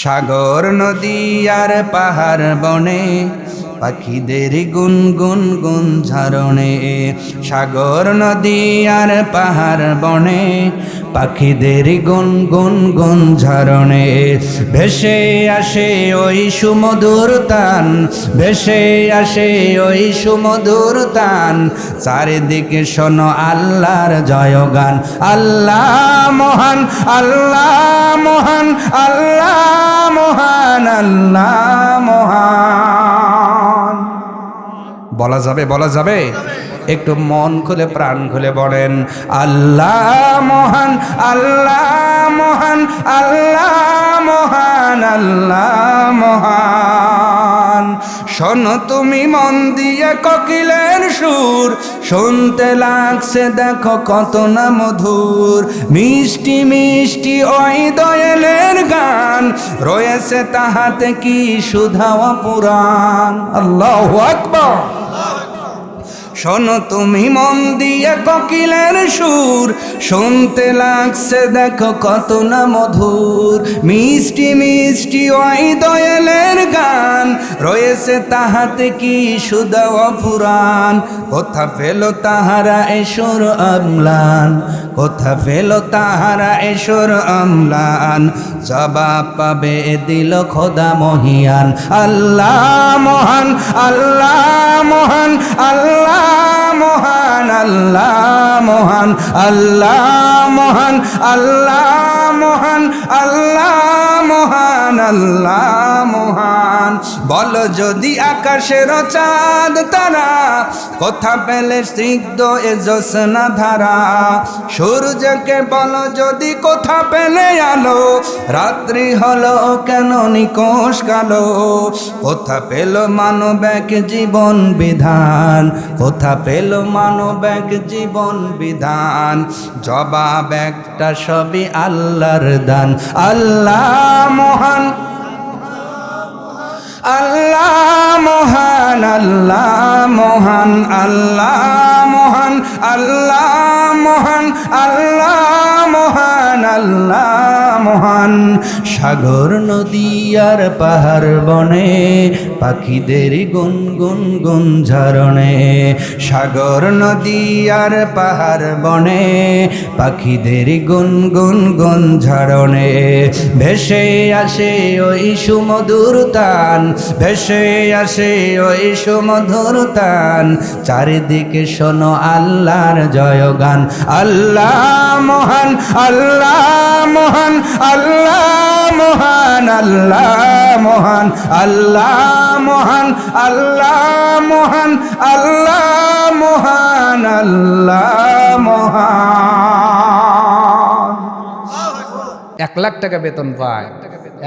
সাগর নদী আর পাহাড় বনে পাখিদের গুনগুন গুন ঝরণে। সাগর নদী আর পাহাড় বনে পাখিদের গুনগুন গুন ঝরণে। ভেসে আসে ওই সুমধুর তান, ভেসে আসে ওই সুমধুর তান। চারিদিকে শোনো আল্লাহর জয়গান। আল্লাহ মহান, আল্লাহ মহান, আল্লাহ মহান, আল্লাহ মহান। বলা যাবে, বলা যাবে? একটু মন খুলে প্রাণ খুলে বলেন আল্লাহ মহান, আল্লাহ মহান, আল্লাহ মহান, আল্লাহ মহান। শোনো তুমি মন দিয়ে কোকিলের সুর, শুনতে লাগছে দেখো কত না মধুর। মিষ্টি মিষ্টি ওই দয়ালের গান, রয়েছে তাহাতে কি সুধা পুরাণ। আল্লাহু আকবার। শোনো তুমি মন দিয়ে কোকিলের সুর, শুনতে লাগছে দেখো কত না মধুর। মিষ্টি মিষ্টি ওই দয়ালের গান, রয়েছে তাহাতে কি সুধা পুরাণ। কোথা পেল তাহারা এসর আমলান, কোথা পেল তাহারা এসর আমলান। জবাব পাবে দিল খোদা মহিয়ান। আল্লাহ মহান, আল্লাহ মহান, আল্লাহ মহান, আল্লাহ মহান, আল্লাহ মহান, আল্লাহ মহান, আল্লাহ মহান, আল্লাহ মহান। বলো যদি আকাশের চাঁদ তারা, কোথা পেলে স্নিগ্ধ এ জ্যোৎস্না ধারা। সূর্যকে বলো যদি কোথা পেলে আলো, রাত্রি হলো কেন নিকোষ কালো। কোথা পেল মানব এক জীবন বিধান, কোথা পেল মানব এক জীবন বিধান। জবাব একটা সবই আল্লাহর দান। আল্লাহ মহান, আল্লাহ মহান, আল্লাহ মহান, আল্লাহ মহান, আল্লাহ মহান, আল্লাহ মহান, আল্লাহ মহান। সাগর নদী আর পাহাড় বনে পাখিদের গুনগুন গুন ঝরণে। সাগর নদী আর পাহাড় বনে পাখিদের গুনগুন গুন ঝরণে। ভেসে আসে ওই সুমধুর তান, ভেসে আসে ওই সুমধুর তান। চারিদিকে শোনো আল্লাহর জয়গান। আল্লাহ মহান, আল্লাহ মহান, আল্লাহ মহান, আল্লাহ মহান, আল্লাহ মহান, আল্লাহ মহান, আল্লাহ মহান, আল্লাহ মহান। 1 লাখ টাকা বেতন পায়,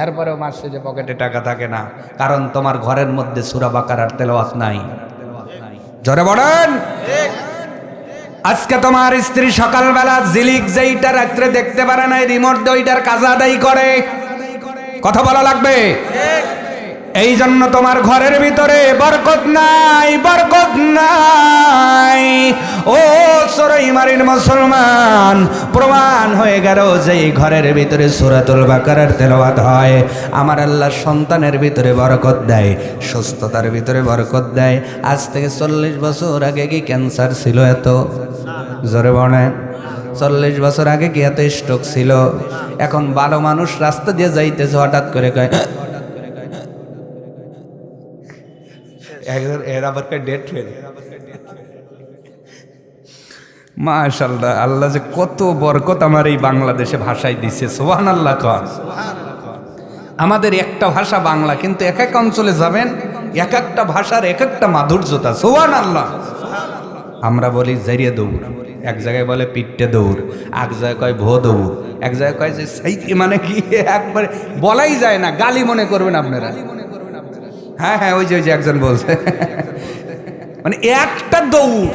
এরপরেও মাস শেষে পকেটে টাকা থাকে না, কারণ তোমার ঘরের মধ্যে সূরা বাকারার তেলাওয়াত নাই। জোরে বলেন। আজকে তোমার স্ত্রী সকালবেলা জিলিক যেইটা রাত্রে দেখতে পারে না, রিমোট দিয়ে ওইটার কাজ আদায় করে। কথা বলা লাগবে। এই জন্য তোমার ঘরের ভিতরে বরকত নাই, বরকত নাই। ও সরাইমারির মুসলমান, প্রমাণ হয়ে গেল যে ঘরের ভিতরে সূরাতুল বাকারার তেলাওয়াত হয়, আমার আল্লাহ সন্তানের ভিতরে বরকত দেয়, সুস্থতার ভিতরে বরকত দেয়। আজ থেকে 40 বছর আগে কি ক্যান্সার ছিল এত? জোরে বলেন। 40 বছর আগে কি এত স্ট্রোক ছিল? এখন ভালো মানুষ রাস্তা দিয়ে যাইতেছে, হঠাৎ করে কয় এর আবার ডেট ফেল। মাশাআল্লাহ, আল্লাহ যে কত বরকত আমার এই বাংলাদেশে ভাষায় দিছে। সুবহানাল্লাহ। আমাদের একটা ভাষা বাংলা, কিন্তু এক এক অঞ্চলে যাবেন এক একটা ভাষার এক একটা মাধুর্যতা। সুবহানাল্লাহ। আমরা বলি জারিয়া দৌড়, এক জায়গায় বলে পিঠে দৌড়, এক জায়গায় কয় ভো দৌড়, এক জায়গায় কয় যে সাইকে, মানে কি একবারে বলাই যায় না, গালি মনে করবেন আপনারা। হ্যাঁ হ্যাঁ, ওই যে একজন বলছে মানে একটা দৌড়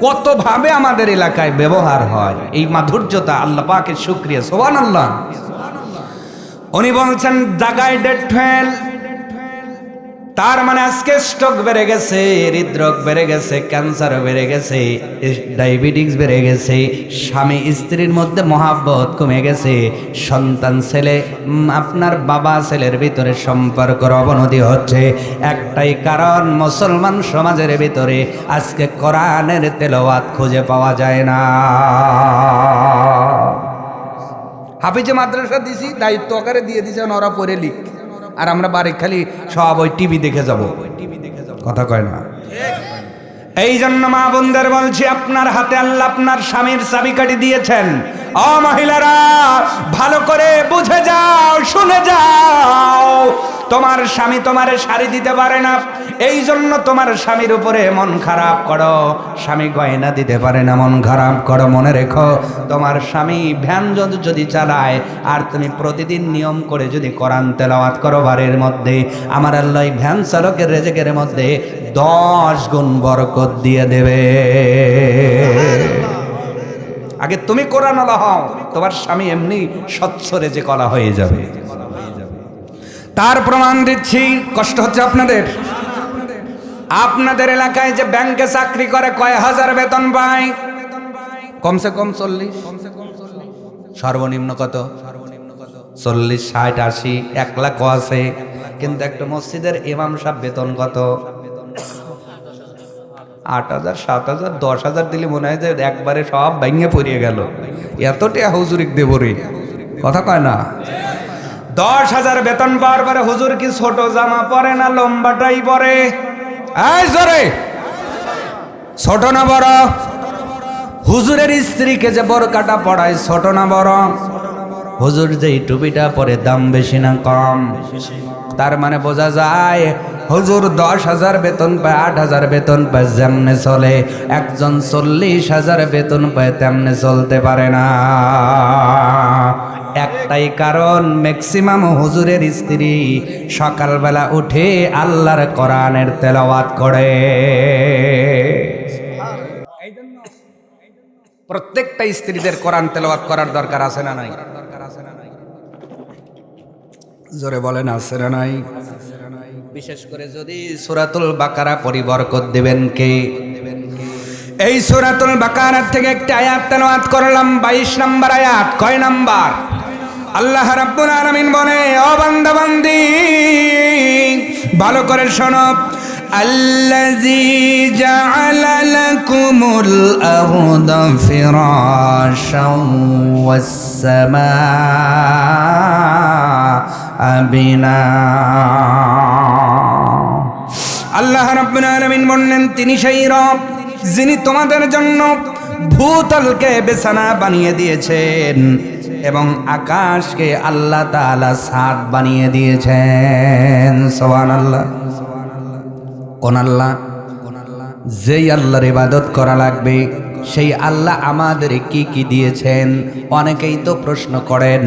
কত ভাবে আমাদের এলাকায় ব্যবহার হয়। এই মাধুর্যতা আল্লাহ পাকের শুকরিয়া। সুবহানাল্লাহ। উনি বলছেন জাগায় ডেট ফেল, তার মানে আজকে স্ট্রোক বেড়ে গেছে, হৃদরোগ বেড়ে গেছে, ক্যান্সার বেড়ে গেছে, ডায়াবেটিস বেড়ে গেছে, স্বামী স্ত্রীর মধ্যে মহাব্বত কমে গেছে, সন্তান ছেলে আপনার বাবা ছেলের ভিতরে সম্পর্কের অবনতি হচ্ছে। একটাই কারণ, মুসলমান সমাজের ভিতরে আজকে কোরআনের তেলাওয়াত খুঁজে পাওয়া যায় না। হাফিজে মাদ্রাসা দিছি, দায়িত্ব আকারে দিয়ে দিছে, ওরা পড়ে লিখ, আর আমরা বাড়ি খালি সব ওই টিভি দেখে যাব, কথা কয় না। এই জন্য মা বোনদের বলছি, আপনার হাতে আল্লাহ আপনার স্বামীর চাবিকাঠি দিয়েছেন। ও মহিলারা, ভালো করে বুঝে যাও, শুনে যাও। তোমার স্বামী তোমারে শাড়ি দিতে পারে না, এই জন্য তোমার স্বামীর উপরে মন খারাপ করো। স্বামী গয়না দিতে পারে না, মন খারাপ করো। মনে রেখো, তোমার স্বামী ভ্যান যদি চালায় আর তুমি প্রতিদিন নিয়ম করে যদি কোরআন তেলাওয়াত করো বাড়ির মধ্যে, আমার আল্লাহ ভ্যান চালকের রেজেকের মধ্যে 10 গুণ বরকত দিয়ে দেবে। আগে তুমি কোরআন আলা হও, তোমার স্বামী এমনি স্বচ্ছ রেজেক আলা হয়ে যাবে। তার প্রমাণ দিচ্ছি। কষ্ট হচ্ছে আপনাদের? আপনাদের এলাকায় যে ব্যাংকে চাকরি করে কয় হাজার বেতন পায়? কমসে কম 40। সর্বনিম্ন কত? 40, 60, 80, 1 লাখ আছে। কিন্তু একটা মসজিদের ইমাম সাহেব বেতন কত? 8,000, 7,000, 10,000 দিলে মনে হয় যে একবারে সব ভেঙে পড়িয়ে গেল। এতটা হুজুরিক দেব রে, কথা কয় না। 10,000 বেতন পাওয়ার পরে হুজুর কি ছোট জামা পরে না লম্বাটাই পরে? এই জোরে, ছোট না বড়? হুজুরের স্ত্রীকে যে বোরকাটা পড়ায়, ছোট না বড়? হুজুর যে টুপিটা পরে দাম বেশি না কম? তার মানে বোঝা যায় হুজুর 10,000 বেতন পায়, 8,000 বেতন পায়, যেমনে চলে। একজন 40,000 বেতন পায়, তেমনে চলতে পারে না। একটাই কারণ, ম্যাক্সিমাম হুজুরের স্ত্রী সকালবেলা উঠে আল্লাহর কোরআনের তেলাওয়াত করে। প্রত্যেকটা স্ত্রীদের কোরআন তেলাওয়াত করার দরকার আছে না নাই? জোরে বলেন, আছে না নাই? বিশেষ করে যদি সূরাতুল বাকারা পরিবরকত দিবেন কে? এই সূরাতুল বাকারা থেকে একটা আয়াত তেলাওয়াত করলাম, 22 নম্বর আয়াত। কয় নাম্বার? আল্লাহ রাব্বুল আলামিন বলে, ও বান্দা বান্দি ভালো করে শোনো। আল্লাযী জাআলা লাকুমুল আরদা ফিরাশাও ওয়াস সামাআ বিনা। আল্লাহ রাব্বুল আলামিন বললেন, তিনি সেই রব যিনি তোমাদের জন্য ভূতলকে বিছানা বানিয়ে দিয়েছেন এবং আকাশকে আল্লাহ তাআলা ছাদ বানিয়ে দিয়েছেন। সুবহানাল্লাহ। কোন আল্লাহ? যেই আল্লাহর ইবাদত করা লাগবে সেই আল্লাহ আমাদের কি কি দিয়েছেন? অনেকেই তো প্রশ্ন করেন,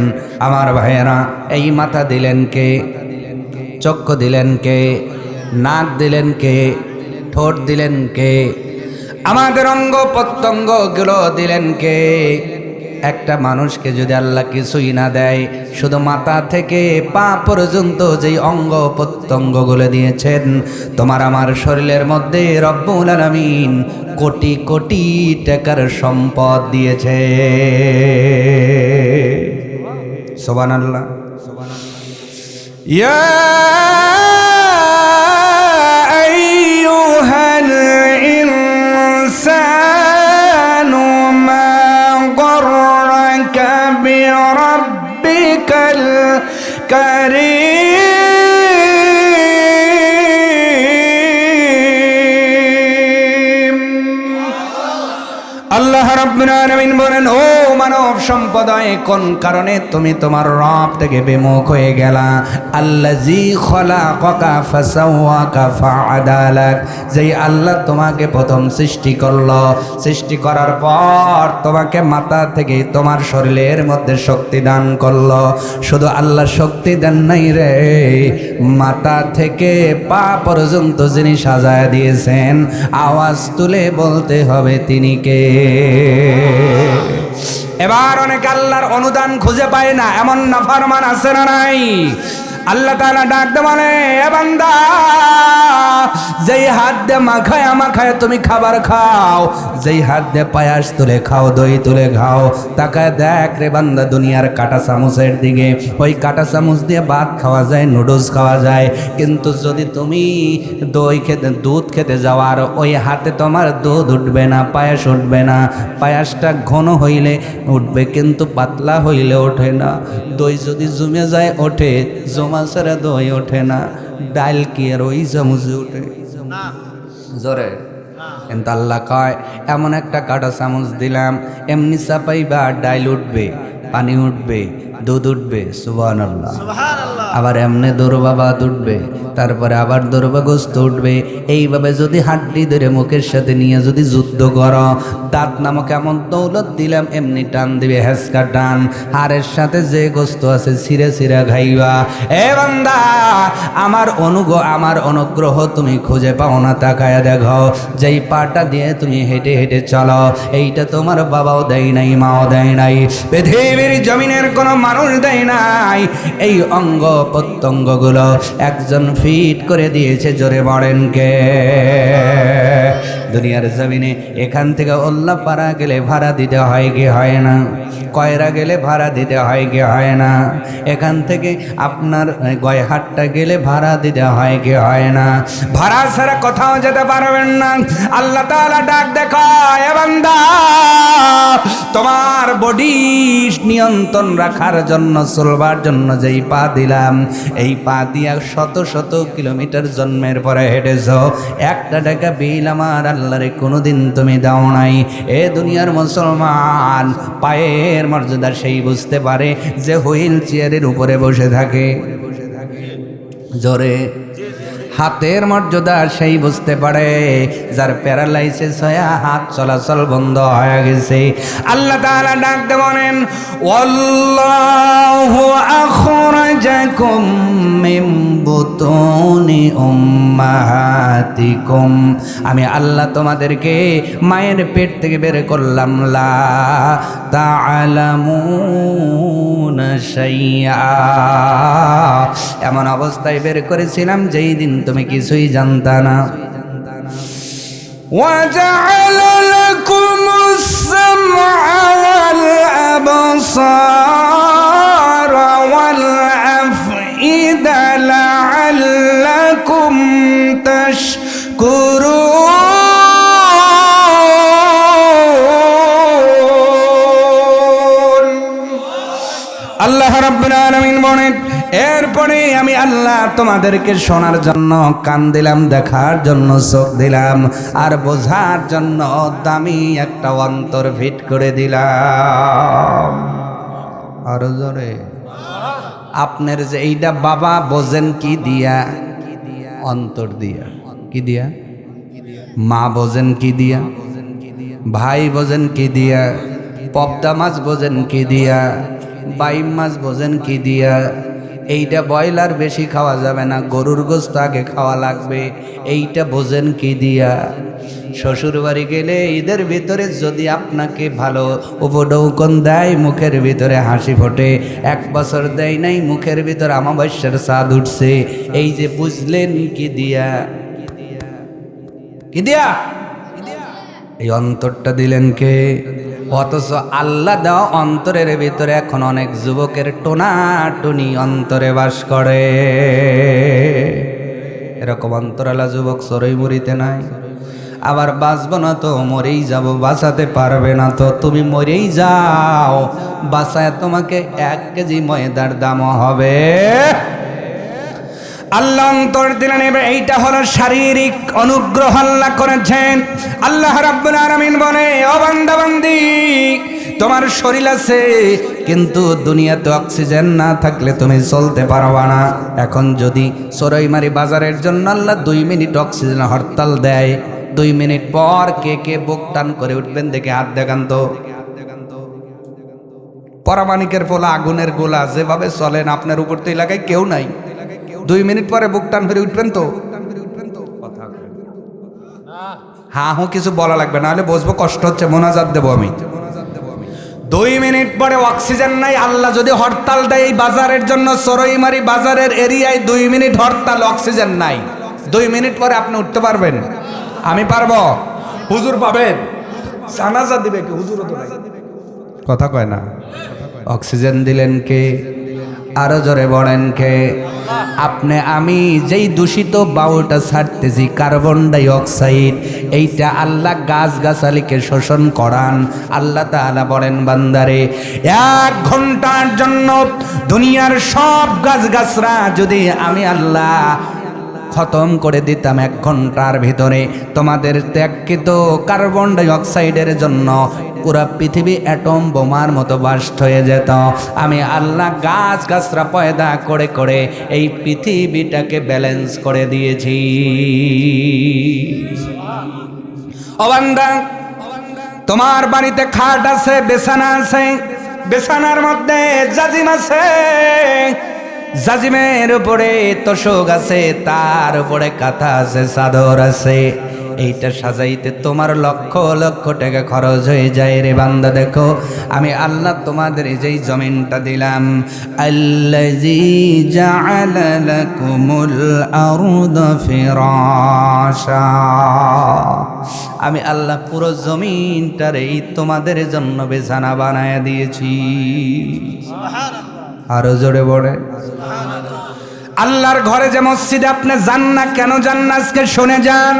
আমার ভাইয়েরা, এই মাথা দিলেন কে? চক্ষু দিলেন কে? নাক দিলেন কে? ঠোঁট দিলেন কে? আমাদের অঙ্গ প্রত্যঙ্গ গুলো দিলেন কে? একটা মানুষকে যদি আল্লাহ কিছুই না দেয়, শুধু মাথা থেকে পা পর্যন্ত যেই অঙ্গ প্রত্যঙ্গ গুলো দিয়েছেন, তোমার আমার শরীরের মধ্যে রব্বুল আলামিন কোটি কোটি টাকার সম্পদ দিয়েছে। সুবহানাল্লাহ। ইয়া আইয়ুহাল ইনসানু মা গররাকা বিরাব্বিকাল কারীম। আল্লাহ রাব্বুল আলামিন বলেন, ও মানব সম্প্রদায়, কোন কারণে তুমি তোমার রব থেকে বিমুখ হয়ে গেলা? আল্লাযী খলাকাকা ফাসাওয়াকা ফাআদালাক, যেই আল্লাহ তোমাকে প্রথম সৃষ্টি করলো, সৃষ্টি করার পর তোমাকে মাথা থেকে তোমার শরীরের মধ্যে শক্তি দান করলো। শুধু আল্লাহ শক্তি দেন নাই রে, মাথা থেকে পা পর্যন্ত যিনি সাজায় দিয়েছেন, আওয়াজ তুলে বলতে হবে তিনি কে? এবার অনেক আল্লাহর অনুদান খুঁজে পায় না, এমন নাফরমান আছে না নাই? আল্লাহ তাআলা ডাক দে বলে, এ বান্দা, যেই হাত দিয়ে মাখায়া মাখায়া তুমি খাবার খাও, যেই হাত দিয়ে পায়াস তুলে খাও, দই তুলে খাও, তাকায় দেখ রে বান্দা দুনিয়ার কাঁটা চামচের দিকে। ওই কাঁটা চামচ দিয়ে ভাত খাওয়া যায়, নুডলস খাওয়া যায়, কিন্তু যদি তুমি দই খেতে দুধ খেতে যাও, আর ওই হাতে তোমার দুধ উঠবে না, পায়াস উঠবে না। পায়াসটা ঘন হইলে উঠবে, কিন্তু পাতলা হইলে ওঠে না। দই যদি জমে যায় ওঠে, জমা ছাড়া দই ওঠে না। ডাল কি আর ওই চামচে উঠে? জোরে। কিন্তু আল্লাহ কয়, এমন একটা কাঁটা চামচ দিলাম, এমনি চাপাইবা ডাইল উঠবে, পানি উঠবে, দুধ উঠবে। সুবহানাল্লাহ। আবার এমনি দৌড়বা ভাত উঠবে, তারপরে আবার দৌড়বা গোস্ত উঠবে। এইভাবে যদি হাড্ডি ধরে মুখের সাথে নিয়ে যদি যুদ্ধ করো, দাঁত নামক এমন দৌলত দিলাম, এমনি টান দিবে, হেসকা টান। হাড়ের সাথে যে গোস্ত আছে ছিঁড়ে ছিঁড়ে খাইবা। এ বান্দা, আমার অনুগ্রহ তুমি খুঁজে পাও না, তাকায়া দেখো, যেই পাটা দিয়ে তুমি হেঁটে হেঁটে চলো, এইটা তোমার বাবাও দেয় নাই, মাও দেয় নাই, পৃথিবীর জমিনের কোনো মানুষ দেয় নাই। এই অঙ্গ প্রত্যঙ্গগুলো একজন ফিট করে দিয়েছে। জোরে বলেন কে? দুনিয়ার জমিনে এখান থেকে ওল্লা পাড়া গেলে ভাড়া দিতে হয় কি হয় না? কয়রা গেলে ভাড়া দিতে হয় কি হয় না? এখান থেকে আপনার গয়হাটটা গেলে ভাড়া দিতে হয় কি হয় না? ভাড়া ছাড়া কোথাও যেতে পারবেন না। আল্লাহ তাআলা ডাক দেখো, এ বান্দা, তোমার বডি নিয়ন্ত্রণ রাখার জন্য, চলবার জন্য যেই পা দিলাম, এই পা দিয়া শত শত কিলোমিটার জন্মের পরে হেঁটেছ, একটা টাকা বিল আমার আল্লাহরে কোনোদিন তুমি দাও নাই। এ দুনিয়ার মুসলমান, পায়ের মর্যাদা সেই বুঝতে পারে যে হুইল চেয়ারের উপরে বসে থাকে। জোরে। হাতের মর্যাদা সেই বুঝতে পারে যার প্যারালাইসিস হয়ে হাত চলাচল বন্ধ হয়ে গেছে। আল্লাহ তাআলা ডাকতে বলেন, ওয়াল্লাহু আখরাজাকুম মিন বুতুনি উম্মাহাতিকুম, আমি আল্লাহ তোমাদেরকে মায়ের পেট থেকে বের করলাম, লা তা'লামুনা শাইআ, এমন অবস্থায় বের করেছিলাম যেই দিন তুমি কিছুই জানতা না। وَجَعَلَ لَكُمُ السَّمْعَ وَالْأَبْصَارَ وَالْأَفْئِدَةَ لَعَلَّكُمْ تَشْكُرُونَ। আল্লাহ রাব্বুল আলামিন বলেন, এরপরে আমি আল্লাহ তোমাদেরকে শোনার জন্য কান দিলাম, দেখার জন্য চোখ দিলাম, আর বোঝার জন্য দামি একটা অন্তর ফিট করে দিলাম। আরো জোরে। আপনার যে এইটা বাবা বোঝেন কি দিয়া? অন্তর দিয়া। কি দিয়া? মা বোঝেন কি দিয়া? ভাই বোঝেন কি দিয়া? পদ্মা মাছ বোঝেন কি দিয়া? বাইম মাছ বোঝেন কি দিয়া? এইটা ব্রয়লার বেশি খাওয়া যাবে না, গরুর গোশত আগে খাওয়া লাগবে, এইটা বোঝেন কি দিয়া? শ্বশুর বাড়ি গেলে ঈদের ভিতরে যদি আপনাকে ভালো উপঢৌকন দেয়, মুখের ভিতরে হাসি ফোটে, 1 বছর দেয় নাই, মুখের ভিতরে আমাবস্যার চাঁদ উঠছে, এই যে বুঝলেন কি দিয়া? কি দিয়া? এই অন্তরটা দিলেন কে? অথচ আল্লাহ দেওয়া অন্তরের ভিতরে এখন অনেক যুবকের টোনাটুনি অন্তরে বাস করে। এরকম অন্তরালা যুবক চরই মরিতে নাই। আবার বাঁচবো না তো মরেই যাব, বাঁচাতে পারবে না তো তুমি মরেই যাও, বাঁচায় তোমাকে 1 কেজি ময়দার দাম হবে। আল্লাহ অন্তর দিলেন। এইটা হলো শারীরিক অনুগ্রহ আল্লাহ করেছেন। আল্লাহ রাব্বুল আলামিন বলে, ও বান্দা বান্দি, তোমার শরীর আছে, কিন্তু দুনিয়াতে অক্সিজেন না থাকলে তুমি চলতে পারবা না। এখন যদি সরাইমারি বাজারের জন্য আল্লাহ 2 মিনিট অক্সিজেন হরতাল দেয়, 2 মিনিট পর কে কে বুক টান করে উঠবেন দেখে হাত দেখান তো। পরামানিকের ফলে আগুনের গোলা যেভাবে চলেন, আপনার উপর তো এলাকায় কেউ নাই, 2 মিনিট পরে বুক টান করে উঠবেন তো? হ্যাঁ কিছু বলা লাগবে না, হলে বসবো, কষ্ট হচ্ছে, মোনাজাত দেবো আমি। 2 মিনিট পরে অক্সিজেন নাই, আল্লাহ যদি হরতাল দেয় এই বাজারের জন্য, সরইমারি বাজারের এরিয়ায় 2 মিনিট হরতাল, অক্সিজেন নাই, 2 মিনিট পরে আপনি উঠতে পারবেন? আমি পারবো? হুজুর পাবেন? জানাজা দিবে কি? হুজুরও তো নাই, কথা কয় না। অক্সিজেন দিলেন কে? আরো জোরে বলেন কে? আপনি আমি যেই দূষিত বায়ুটা ছাড়তেছি কার্বন ডাই অক্সাইড, এইটা আল্লাহ গাছ গাছালিকে শোষণ করান। আল্লাহ তাআলা বলেন বান্দারে 1 ঘন্টার জন্য দুনিয়ার সব গাছ গাছরা যদি আমি আল্লাহ খতম করে দিতাম 1 ঘন্টার ভিতরে, তোমাদের ত্যাগকৃত কার্বন ডাই অক্সাইডের জন্য পুরা পৃথিবী অ্যাটম বোমার মতো বাস্ট হয়ে যেত। আমি আল্লাহ গাছ গাছরা পয়দা করে করে এই পৃথিবীটাকে ব্যালেন্স করে দিয়েছি। ও বান্দা, তোমার বাড়িতে খাট আছে, বিছানা আছে, বিছানার মধ্যে জাজিম আছে, জাজিমের উপরে তোশক আছে, তার উপরে কাঁথা আছে, চাদর আছে। এইটা সাজাইতে তোমার লক্ষ লক্ষ টাকা খরচ হয়ে যায় রে বান্দা। দেখো আমি আল্লাহ তোমাদের যেই জমিনটা দিলাম, আল্লাযী জাআলা লাকুমুল আরদা ফিরাশা, আমি আল্লাহ পুরো জমিনটার এই তোমাদের জন্য বিছানা বানায় দিয়েছি। আরো জোরে বলে আল্লাহর ঘরে যে মসজিদে আপনি যান না, কেন যান না আজকে শুনে যান।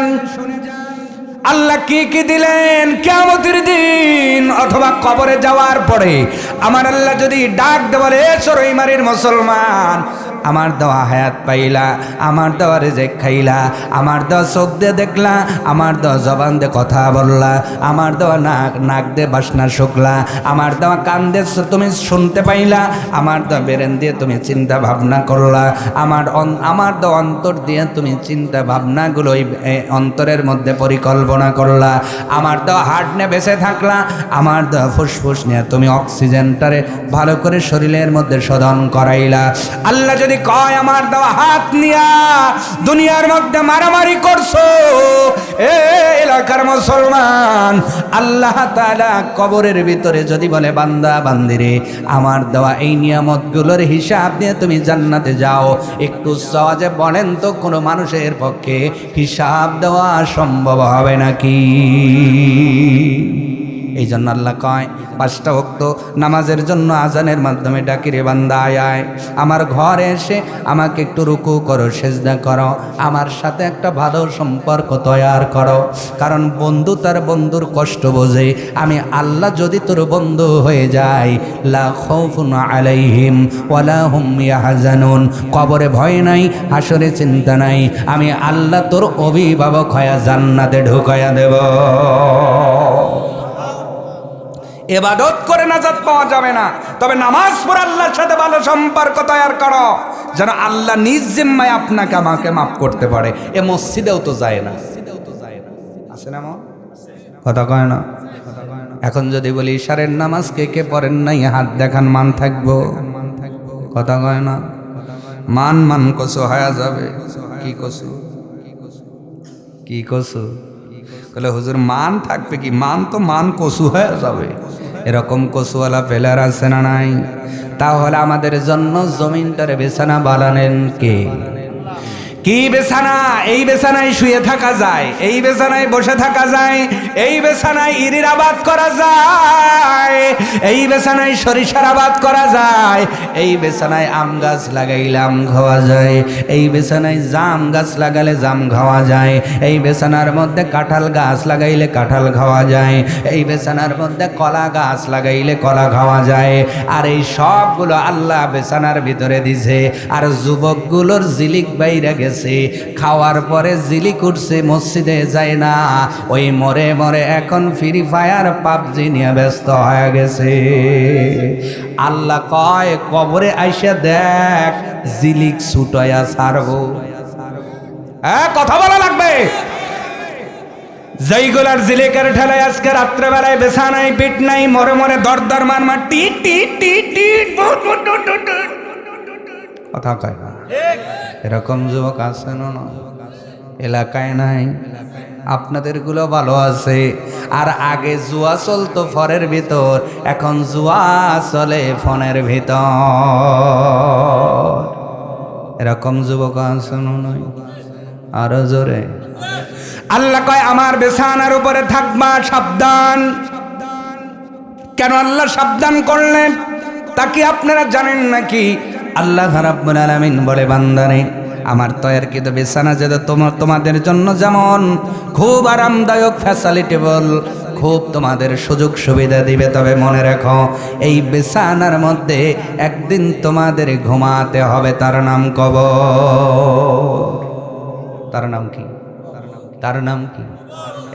আল্লাহ কি কি দিলেন কিয়ামতের দিন অথবা কবরে যাওয়ার পরে আমার আল্লাহ যদি ডাক দেওয়ারে সরইমারির মুসলমান, আমার দেওয়া হায়াত পাইলা, আমার দেওয়া রিজিক খাইলা, আমার দেওয়া চোখ দিয়ে দেখলা, আমার দেওয়া জবান দিয়ে কথা বললা, আমার দেওয়া নাক দিয়ে বাসনা শুকলা, আমার দেওয়া কান দিয়ে তুমি শুনতে পাইলা, আমার দেওয়া বেরেন দিয়ে তুমি চিন্তা ভাবনা করলা, আমার দেওয়া অন্তর দিয়ে তুমি চিন্তা ভাবনাগুলো অন্তরের মধ্যে পরিকল্পনা করলা, আমার দেওয়া হার্ট নিয়ে বেঁচে থাকলা, আমার দেওয়া ফুসফুস নিয়ে তুমি অক্সিজেনটারে ভালো করে শরীরের মধ্যে শোধন করাইলা। আল্লাহ যদি কয় আমার দেওয়া হাত নিয়া দুনিয়ার মধ্যে মারামারি করছো এ এলাকার মুসলমান, আল্লাহ তাআলা কবরের ভিতরে যদি বলে বান্দা বান্দিরে আমার দেওয়া এই নিয়ামতগুলোর হিসাব নিয়ে তুমি জান্নাতে যাও, একটু সহজে বলেন তো কোনো মানুষের পক্ষে হিসাব দেওয়া সম্ভব হবে নাকি? এই জন্য আল্লাহ কয় 5টা ওয়াক্ত নামাজের জন্য আজানের মাধ্যমে ডাকি রে বান্দা আয় আমার ঘরে এসে আমাকে একটু রুকু করো, সেজদা করো, আমার সাথে একটা ভালো সম্পর্ক তৈরি করো। কারণ বন্ধু তার বন্ধুর কষ্ট বোঝে। আমি আল্লাহ যদি তোর বন্ধু হয়ে যাই, লা খাউফুন আলাইহিম ওয়ালা হুম ইয়াহজানুন, কবরে ভয় নাই, হাসরে চিন্তা নাই, আমি আল্লাহ তোর অভিভাবক হয়ে জান্নাতে ঢুকায়া দেব। ইবাদত করে নাজাত পাওয়া যাবে না, তবে নামাজ পড়ে আল্লাহর সাথে ভালো সম্পর্ক তৈরি করো, যেন আল্লাহ নিজ জিম্মায় আপনাকে আমাকে মাফ করতে পারে। এ মসজিদেও তো যায় না, আছে না? কথা কয় না? এখন যদি বলি ইশারের নামাজ কে কে পড়েন নাই হাত দেখান, মান থাকবো? কথা কয় না? মান কসু হয়ে যাবে। কি কসু? কি কসু? বলে হুজুর মান থাকবে কি? মান তো মান কসু হয়ে যাবে। এরকম কসুওয়ালা ফেলার আছে না নাই? তাহলে আমাদের জন্য জমিনটারে বিছানা বানালেন কে? কি বিছানা? এই বিছানায় শুয়ে থাকা যায়, এই বিছানায় বসে থাকা যায়, এই বিছানায় ইরির আবাদ করা যায়, এই বিছানায় সরিষার আবাদ করা যায়, এই বিছানায় আম গাছ লাগাইলে আম খাওয়া যায়, এই বিছানায় জাম গাছ লাগালে জাম খাওয়া যায়, এই বিছানার মধ্যে কাঁঠাল গাছ লাগাইলে কাঁঠাল খাওয়া যায়, এই বিছানার মধ্যে কলা গাছ লাগাইলে কলা খাওয়া যায়। আর এই সবগুলো আল্লাহ বিছানার ভিতরে দিছে। আর যুবকগুলোর জিলিক বাইরে গেছে, খাওয়ার পরে জিলিক উঠছে, মসজিদে যায় না, ওই মরে মরে এখন ফ্রি ফায়ার পাবজি নিয়ে ব্যস্ত হয়ে গেছে। আল্লাহ কয় কবরে আইসা দেখ জিলিক ছুটায়া ছাড়বো। হ্যাঁ, কথা বলা লাগবে। যেইগুলার জিলিকের ঠেলায় আজকে রাত্রেবেলায় বেছানায় পিট নাই, মরে মরে দরদর মার টিট টিট টিট টিট, কথা কয় না? এরকম যুবক আছে না? এলাকায় নাই? আপনাদেরগুলো ভালো আছে। আর আগে জুয়া চলতো ফোনের ভিতর, এখন জুয়া চলে ফোনের ভিতর। এরকম যুবক আছে নয়? আরো জোরে। আল্লাহ কয় আমার বিছানার উপরে থাকবা, সাবধান। কেন আল্লাহ সাবধান করলেন তা কি আপনারা জানেন নাকি? আল্লাহ রাব্বুল আলামিন বলে, বান্দারে আমার তৈরকৃত বিছানা যে তোমাদের জন্য যেমন খুব আরামদায়ক, ফ্যাসিলিটেবল, খুব তোমাদের সুযোগ সুবিধা দিবে, তবে মনে রাখো এই বিছানার মধ্যে একদিন তোমাদের ঘুমাতে হবে। তার নাম কবর। তার নাম কি? তার নাম কি?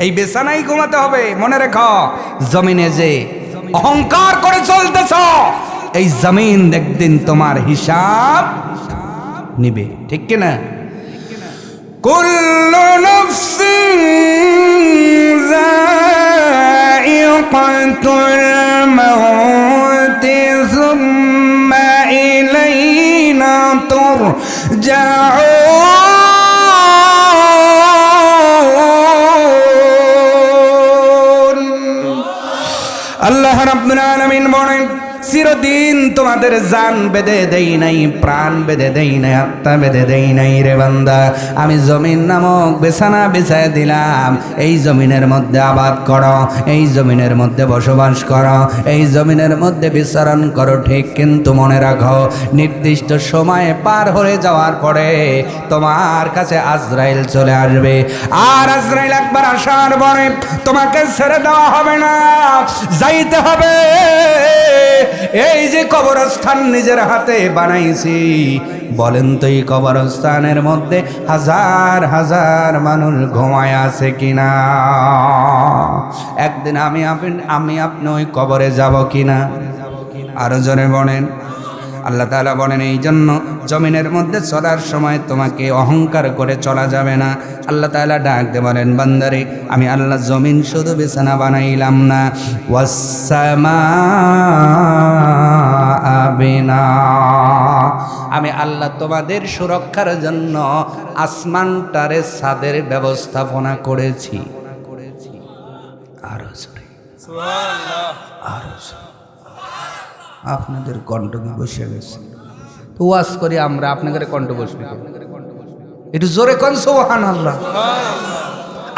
এই বিছানায় ঘুমাতে হবে। মনে রেখো, জমিনে যে অহংকার করে চলতেছ, এই জমিন একদিন তোমার হিসাব নিবে, ঠিক কিনা? কুল্লু নাফসিন যায়িকাতুল মাউত সুম্মা ইলাইনা তুরজাউন। আল্লাহ রাব্বুল আলামিন বলেন, চিরদিন তোমাদের জান বেঁধে দেই নাই, প্রাণ বেঁধে দেই নাই, আত্মা বেঁধে দেই নাই রে বান্দা। আমি জমিন নামক বিছানা বিছায় দিলাম। এই জমিনের মধ্যে আবাদ করো, এই জমিনের মধ্যে বসবাস করো, এই জমিনের মধ্যে বিচরণ করো, ঠিক। কিন্তু মনে রাখো, নির্দিষ্ট সময়ে পার হয়ে যাওয়ার পরে তোমার কাছে আজরাইল চলে আসবে। আর আজরাইল একবার আসার পরে তোমাকে ছেড়ে দেওয়া হবে না, যাইতে হবে। এই যে কবরস্থান নিজের হাতে বানাইছি, বলেন তো এই কবরস্থানের মধ্যে হাজার হাজার মানুষ ঘুমায় আছে কিনা? একদিন আমি আপনি ওই কবরে যাব কিনা? আরো জোরে বলেন। আল্লাহ তাআলা বলেন, এই জন্য জমিনের মধ্যে চলার সময় তোমাকে অহংকার করে চলা যাবে না। আল্লাহ তাআলা ডাক দিয়ে বলেন, বান্দারে আমি আল্লাহ জমিন শুধু বিছানা বানাইলাম না, ওয়াসসামাআ বিনা, আমি আল্লাহ তোমাদের সুরক্ষার জন্য আসমানটারে ছাদের ব্যবস্থাপনা করেছি। আরো জোরে সুবহানাল্লাহ, আরো জোরে। আপনাদের কণ্ঠ কি বসে গেছে? তো ওয়াজ করি আমরা, আপনাদের কণ্ঠ বসবে একটু জোরে কোন সুবহানাল্লাহ।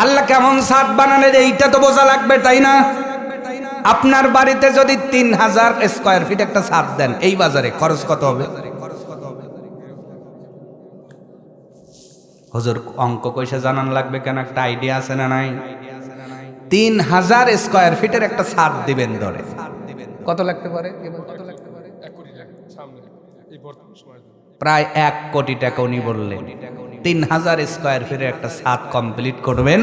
আল্লাহ কেমন ছাদ বানালেন এইটা তো বোঝা লাগবে, তাই না? আপনার বাড়িতে যদি 3000 স্কয়ার ফিট একটা ছাদ দেন, এই বাজারে খরচ কত হবে? হুজুর অঙ্ক কইসা জানান লাগবে কেন? একটা আইডিয়া আছে না নাই? 3000 স্কয়ার ফিটের একটা ছাদ দিবেন, ধরে কত লাগতে পারে? প্রায় 1 কোটি টাকা। উনি বললেন 3000 স্কয়ার ফিটের একটা ছাদ কমপ্লিট করবেন,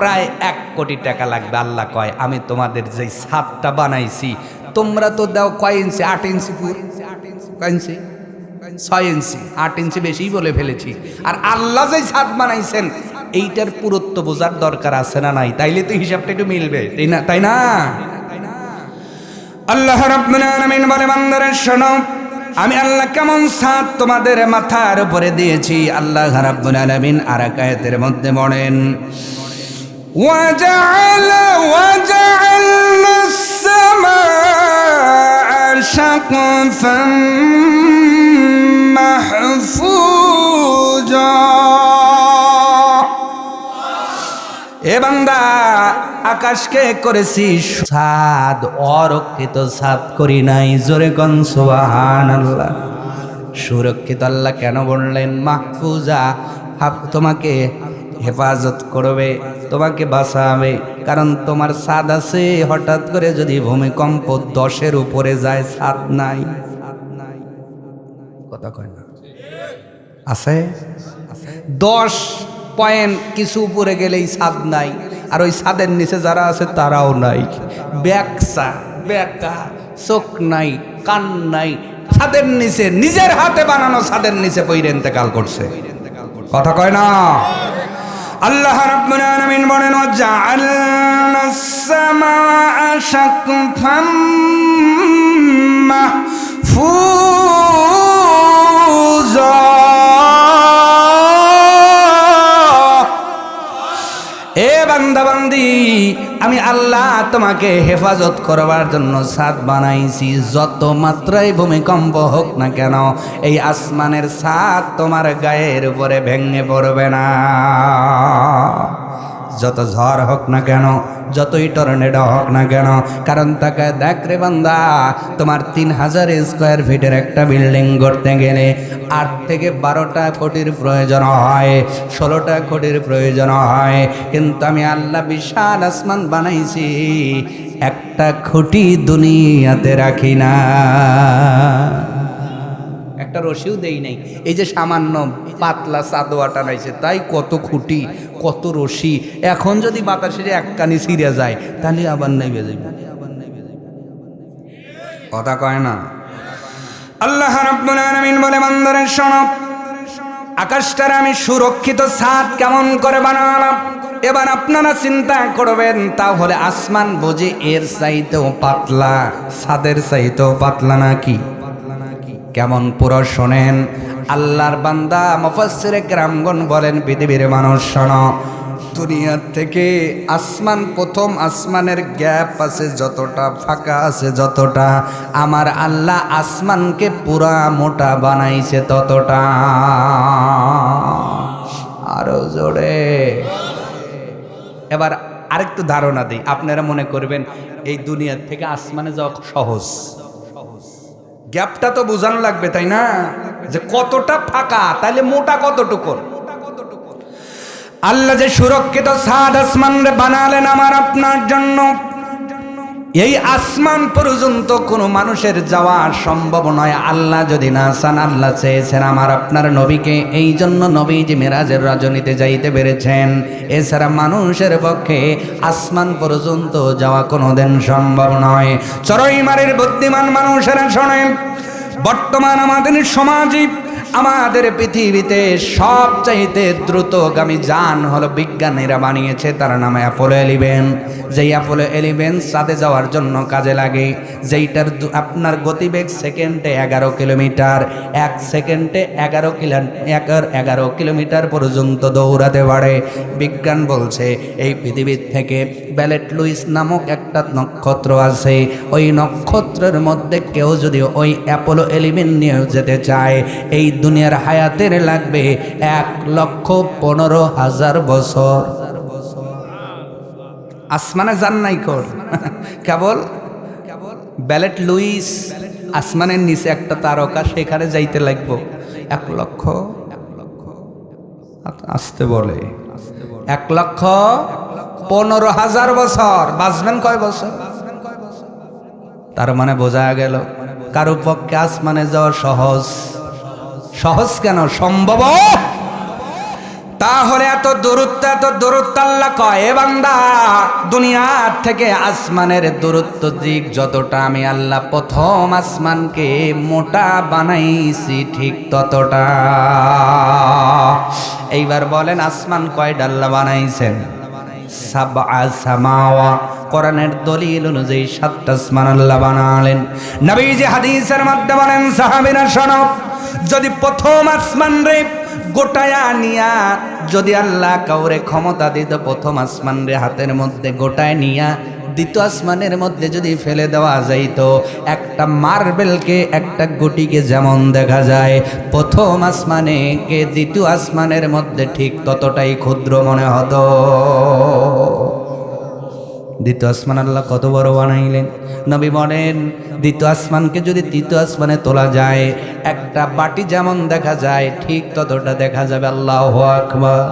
প্রায় 1 কোটি টাকা লাগবে। আল্লাহ কয়, আমি তোমাদের যে ছাদটা বানাইছি, তোমরা তো দাও কয় ইঞ্চি? 8 ইঞ্চি পুর, কয় ইঞ্চি? 6 ইঞ্চি। 8 ইঞ্চি বেশি বলে ফেলেছি। আর আল্লাহ যে ছাদ বানাইছেন, এইটার পুরুত্ব বোঝার দরকার আছে না নাই? তাইলে তো হিসাবটা একটু মিলবে, তাই না? আল্লাহ রাব্বুল আলামিন বলে, বান্দারে শোনো, আমি আল্লাহ কেমন ছাদ তোমাদের মাথার উপরে দিয়েছি। আল্লাহ রাব্বুল আলামিন আরেক আয়াতের মধ্যে বলেন, ওয়াজআলনা আস-সামাআ সাকফাম মাহফুজা। এ বান্দা, আকাশকে করেছি ছাদ, অরক্ষিত ছাদ করি নাই। জোরে কোন সুবহানাল্লাহ। সুরক্ষিত আল্লাহ কেন বললেন? মাহফুজা, তোমাকে হেফাজত করবে, তোমাকে বাঁচাবে। কারণ তোমার ছাদ আছে, হঠাৎ করে যদি ভূমিকম্প 10-এর উপরে যায়, ছাদ নাই। কথা কয় না? আছে 10 পয়েন্ট কিছু উপরে গেলেই ছাদ নাই। আর ওই ছাদের নিচে যারা আছে তারাও নাই। ব্যাকসা বেকা, চোখ নাই, কান নাই, ছাদের নিচে, নিজের হাতে বানানো ছাদের নিচে পইরে ইন্তেকাল করছে। কথা কয় না? আল্লাহ রাব্বুল আলামিন বলেন, ওয়াজআলনাস সামাআ সাকফাম মাহফুজা। এ বান্দা বান্দি, আমি আল্লাহ তোমাকে হেফাজত করবার জন্য ছাদ বানাইছি। যত মাত্রায় ভূমিকম্প হোক না কেন, এই আসমানের ছাদ তোমার গায়ের উপরে ভেঙে পড়বে না। যত ঝড় হোক না কেন, যতই টর্নেডো হোক না কেন, কারণ তাকে দেখ রে বান্দা, তোমার 3000 স্কোয়ার ফিটের একটা বিল্ডিং করতে গেলে 8 থেকে 12টা কোটির প্রয়োজন হয়, 16টা কোটির প্রয়োজন হয়। কিন্তু আমি আল্লাহ বিশাল আসমান বানাইছি, একটা খুঁটি দুনিয়াতে রাখি না, একটা রশিও দেই নাই। এই যে সামান্য পাতলা চাদোয়া টানাইছে, তাই কত খুঁটি, কত রশি। এখন যদি বাতাসে একখানি ছিঁড়ে যায়, তাহলে আবার নেমে যাবে। কথা কয় না। আল্লাহ রাব্বুল আলামিন বলে, বান্দারে শোনো, আকাশটার আমি সুরক্ষিত ছাদ কেমন করে বানালাম। এবার আপনারা চিন্তা করবেন, তাহলে আসমান বুঝি এর চাইতেও পাতলা, ছাদের চাইতেও পাতলা নাকি? কেমন পুরো শোনেন। আল্লাহর বান্দা মুফাসসিরে কেরামগণ বলেন, পৃথিবীর মানুষ শোনো, দুনিয়ার থেকে আসমান, প্রথম আসমানের গ্যাপ আছে যতটা, ফাঁকা আছে যতটা, আমার আল্লাহ আসমানকে পুরা মোটা বানাইছে ততটা। আরো জোরে। এবার আরেকটু ধারণা দিই, আপনারা মনে করবেন এই দুনিয়ার থেকে আসমানে যাওয়া সহজ। গ্যাপটা তো বোঝানো লাগবে, তাই না? যে কতটা ফাঁকা, তাইলে মোটা কতটুকু। আল্লাহ যে সুরক্ষিত ছাদ আসমান বানালেন আমার আপনার জন্য, এই আসমান পর্যন্ত কোনো মানুষের যাওয়া সম্ভব নয়। আল্লাহ যদি না চান, আল্লাহ চেয়েছেন আমার আপনার নবীকে, এই জন্য নবীজি মেরাজের রজনীতে যাইতে পেরেছেন। এছাড়া মানুষের পক্ষে আসমান পর্যন্ত যাওয়া কোনোদিন সম্ভব নয়। চরইমারির বুদ্ধিমান মানুষেরা শোনেন, বর্তমান আমাদের সমাজে, আমাদের পৃথিবীতে সবচাইতে দ্রুতগামী যান হলো বিজ্ঞানীরা বানিয়েছে, তার নাম অ্যাপোলো 11। যেই অ্যাপোলো 11 চাঁদে যাওয়ার জন্য কাজে লাগে, যেইটার আপনার গতিবেগ সেকেন্ডে 11 কিলোমিটার, 1 সেকেন্ডে 11 কিলোমিটার পর্যন্ত দৌড়াতে পারে। বিজ্ঞান বলছে এই পৃথিবীর থেকে ব্যালেট লুইস নামক একটা নক্ষত্র আছে, ওই নক্ষত্রের মধ্যে কেউ যদি ওই অ্যাপোলো 11 নিয়ে যেতে চায়, এই দুনিয়ার হায়াতের লাগবে 1,15,000 বছর। আসমানে যান নাই কর, কেবল ব্যালেট লুইস আসমানের নিচে একটা তারকা, সেখানে যাইতে লাগবো 1,00,000, আসতে বলে 1,15,000 বছর। বাঁচবেন কয় বছর? তার মানে বোঝা গেল কারো পক্ষে আসমানে যাওয়া সহজ। সহজ কেন, সম্ভব। তাহলে এত দূরত্ব আল্লাহ কয়, এ বান্দা, দুনিয়ার থেকে আসমানের দূরত্ব দিক যতটা, আমি আল্লাহ প্রথম আসমানকে মোটা বানাইছি ঠিক ততটা। এইবার বলেন, আসমান কয়টা আল্লাহ বানাইছেন? সাবআ সামাওয়া। কোরআনের দলিল অনুযায়ী 7টা আসমান আল্লাহ বানালেন। নবীজি হাদিসের মধ্যে বলেন, সাহাবীরা শোনো, যদি প্রথম আসমান রে গোটায়া নিয়া, যদি আল্লাহ কাউরে ক্ষমতা দিত প্রথম আসমান রে হাতের মধ্যে গোটায় নিয়া দ্বিতীয় আসমানের মধ্যে যদি ফেলে দেওয়া যাইত, একটা মার্বেলকে, একটা গুটিকে যেমন দেখা যায় প্রথম আসমানে কে দ্বিতীয় আসমানের মধ্যে, ঠিক ততটাই ক্ষুদ্র মনে হতো। দ্বিতীয় আসমান আল্লাহ কত বড় বানাইলেন। নবী বলেন, দ্বিতীয় আসমানকে যদি তৃতীয় আসমানে তোলা যায়, একটা বাটি যেমন দেখা যায় ঠিক ততটা দেখা যাবে। আল্লাহু আকবার।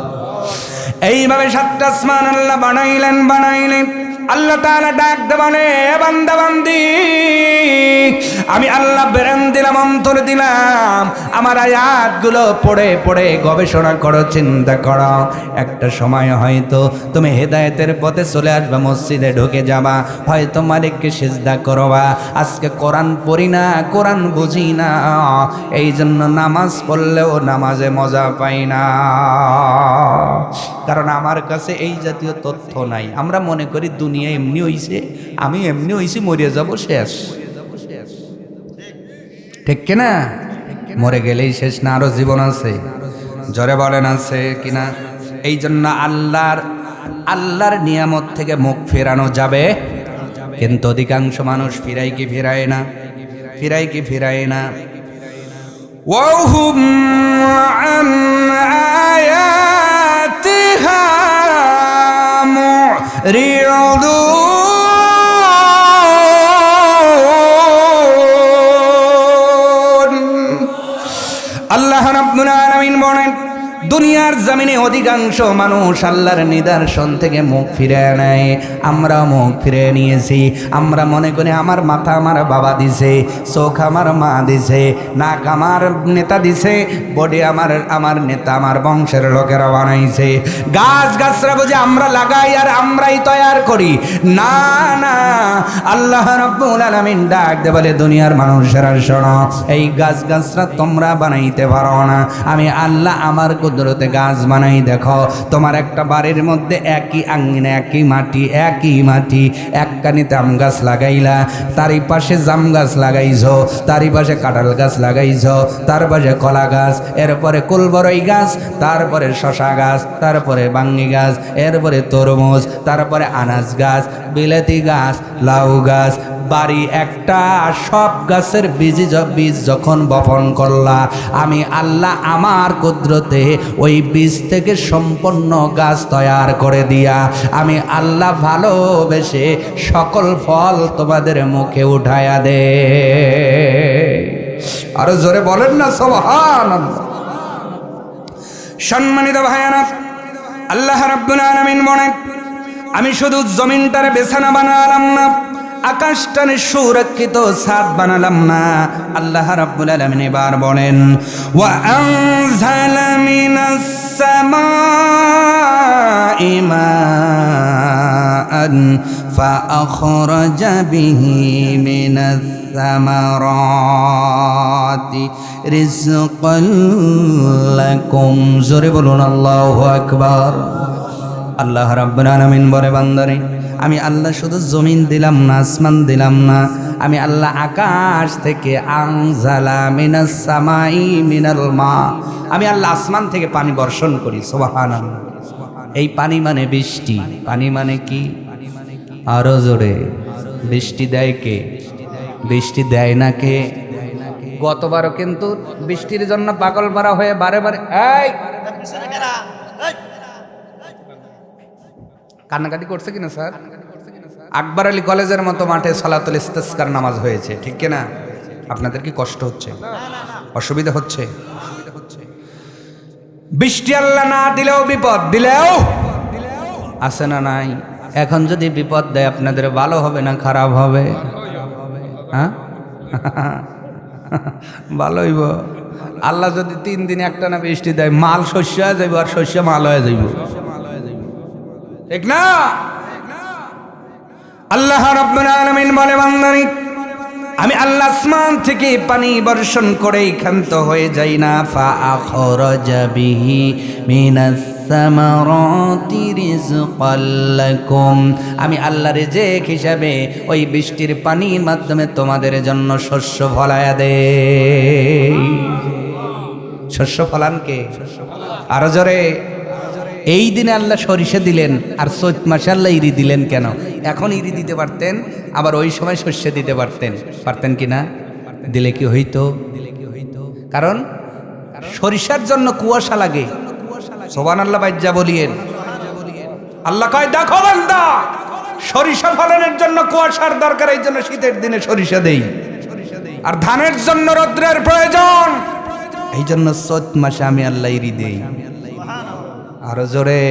এইভাবে 7টা আসমান আল্লাহ বানাইলেন। আল্লাহ তাআলা ডাক দে বলে, বান্দা বান্দি, আমি আল্লাহ ব্রেন দিলাম, অন্তর দিলাম, আমার আয়াতগুলো পড়ে পড়ে গবেষণা করো, চিন্তা করো। একটা সময় হয়তো তুমি হেদায়েতের পথে চলে আসবা, মসজিদে ঢুকে যাবা, হয়তো মালিককে সিজদা করবা। আজকে কোরআন পড়ি না, কোরআন বুঝি না, এই জন্য নামাজ পড়লেও নামাজে মজা পাই না, কারণ আমার কাছে এই জাতীয় তথ্য নাই। আমরা মনে করি দুনিয়া এমনি হইছে, আমি এমনি হইছি, মরে যাব, শেষ। ঠিক কিনা? মরে গেলেই শেষ না, আরো জীবন আছে। জোরে বলেন আছে কিনা? এই জন্য আল্লাহর আল্লাহর নিয়ামত থেকে মুখ ফেরানো যাবে, কিন্তু অধিকাংশ মানুষ ফিরায় কি ফিরায় না, ফিরায় কি ফিরায় না। ওয়াহুম আন আয়াতিহা মুরিদুন। আল্লাহ রাব্বুল আলামিন বলেন, দুনিয়ার জমিনে অধিকাংশ মানুষ আল্লাহর নিদর্শন থেকে মুখ ফিরে নেয়। আমরা মুখ ফিরে নিয়েছি। আমরা মনে করি আমার মাথা আমার বাবা দিছে, চোখ আমার মা দিছে, নাক আমার নেতা দিছে, বডি আমার নেতা আমার বংশের লোকেরা বানাইছে। গাছ গাছরা বুঝে আমরা লাগাই আর আমরাই তৈয়ার করি। না না, আল্লাহ রাব্বুল আলামিন ডাক দে বলে, দুনিয়ার মানুষেরা শোনো, এই গাছ গাছরা তোমরা বানাইতে পারো না, আমি আল্লাহ আমার কুদরতে গাছ বানাই। দেখো, তোমার একটা বাড়ির মধ্যে একই আঙ্গিনে একই মাটি, একখানিতে আম গাছ লাগাইলা, তারই পাশে জাম গাছ লাগাইছো, তারই পাশে কাঁঠাল গাছ লাগাইছো, তার পাশে কলা গাছ, এরপরে কুলবরই গাছ, তারপরে শশা গাছ, তারপরে বাঙ্গি গাছ, এরপরে তরমুজ, তারপরে আনাজ গাছ, বিলাতি গাছ, লাউ গাছ, বাড়ি একটা। সব গাছের বীজ যখন বপন করলা, আমি আল্লাহ আমার কুদরতে ওই বীজ থেকে সম্পূর্ণ গাছ তৈয়ার করে দিয়া আমি আল্লাহ ভালোবেসে সকল ফল তোমাদের মুখে উঠায়া দে। আরো জোরে বলেন না সুবহানাল্লাহ। সম্মানিত ভাইয়ারা, আল্লাহ রাব্বুল আলামিন বলেন, আমি শুধু জমিনটারে বিছানা বানালাম না, আকাশটারে সুরক্ষিত ছাদ বানালাম না। আল্লাহ রাব্বুল আলামিন এবার বলেন, ওয়া আনজালা মিনাস সামাই মাআন ফাআখরাজা বিহি মিনাস সামারাতি রিজকান লাকুম। জোরে বলুন আল্লাহু আকবার। আল্লাহ রাব্বুল আলামিন বলে, বান্দারে, আমি আল্লাহ শুধু জমিন দিলাম না, আসমান দিলাম না, আমি আল্লাহ আকাশ থেকে আনজালা মিনাস সামাই মিনাল মা, আমি আল্লাহ আসমান থেকে পানি বর্ষণ করি। সুবহানাল্লাহ। এই পানি মানে বৃষ্টি। পানি মানে কি? আরো জোরে, বৃষ্টি দেয় কে? বৃষ্টি দেয় না কে? গতবারও কিন্তু বৃষ্টির জন্য পাগল পারা হয়ে বারে বারে এই কান্নাকাটি করছে কিনা স্যার? আকবর আলী কলেজের মতো মাঠে সালাতুল ইস্তিসকার নামাজ হয়েছে, ঠিক কিনা? আপনাদের কি কষ্ট হচ্ছে? অসুবিধা হচ্ছে? বৃষ্টি আল্লাহ না দিলেও বিপদ দিলেও আছে না নাই? এখন যদি বিপদ দেয় আপনাদের ভালো হবে না খারাপ হবে? হ্যাঁ, ভালো হইব। আল্লাহ যদি 3 দিন একটা না বৃষ্টি দেয়, মাল শস্য হয়ে যাইব আর শস্য মাল হয়ে যাইব, ঠিক না? আল্লাহ রাব্বুল আলামিন বলে, বান্দারে, আমি আল্লাহ আসমান থেকে পানি বর্ষণ করে ক্ষান্ত হয়ে যাই না। ফাআখরাজা বিহি মিনাস সামারাতি রিজকাল লাকুম, আমি আল্লাহ রিজিক হিসাবে ওই বৃষ্টির পানির মাধ্যমে তোমাদের জন্য শস্য ফলায়া দেই। শস্য ফলান কে? আরো জোরে। এই দিনে আল্লাহ সরিষা দিলেন, আর চৈত মাসে আল্লাহ ইরি দিলেন কেন? এখন ইরি দিতে পারতেন, আবার ওই সময় শস্য দিতে পারতেন কি না? দিলে কি হইতো? কারণ সরিষার জন্য কুয়াশা লাগে। সুবহানাল্লাহ বাইজ্জা বলিয়েন। আল্লাহ কয়, দেখো বান্দা, সরিষা ফলনের জন্য কুয়াশার দরকার, এই জন্য শীতের দিনে সরিষা দেই। আর ধানের জন্য রৌদ্রের প্রয়োজন, এই জন্য চৈত মাসে আমি আল্লাহ ইরি দেই। আরো জোরে।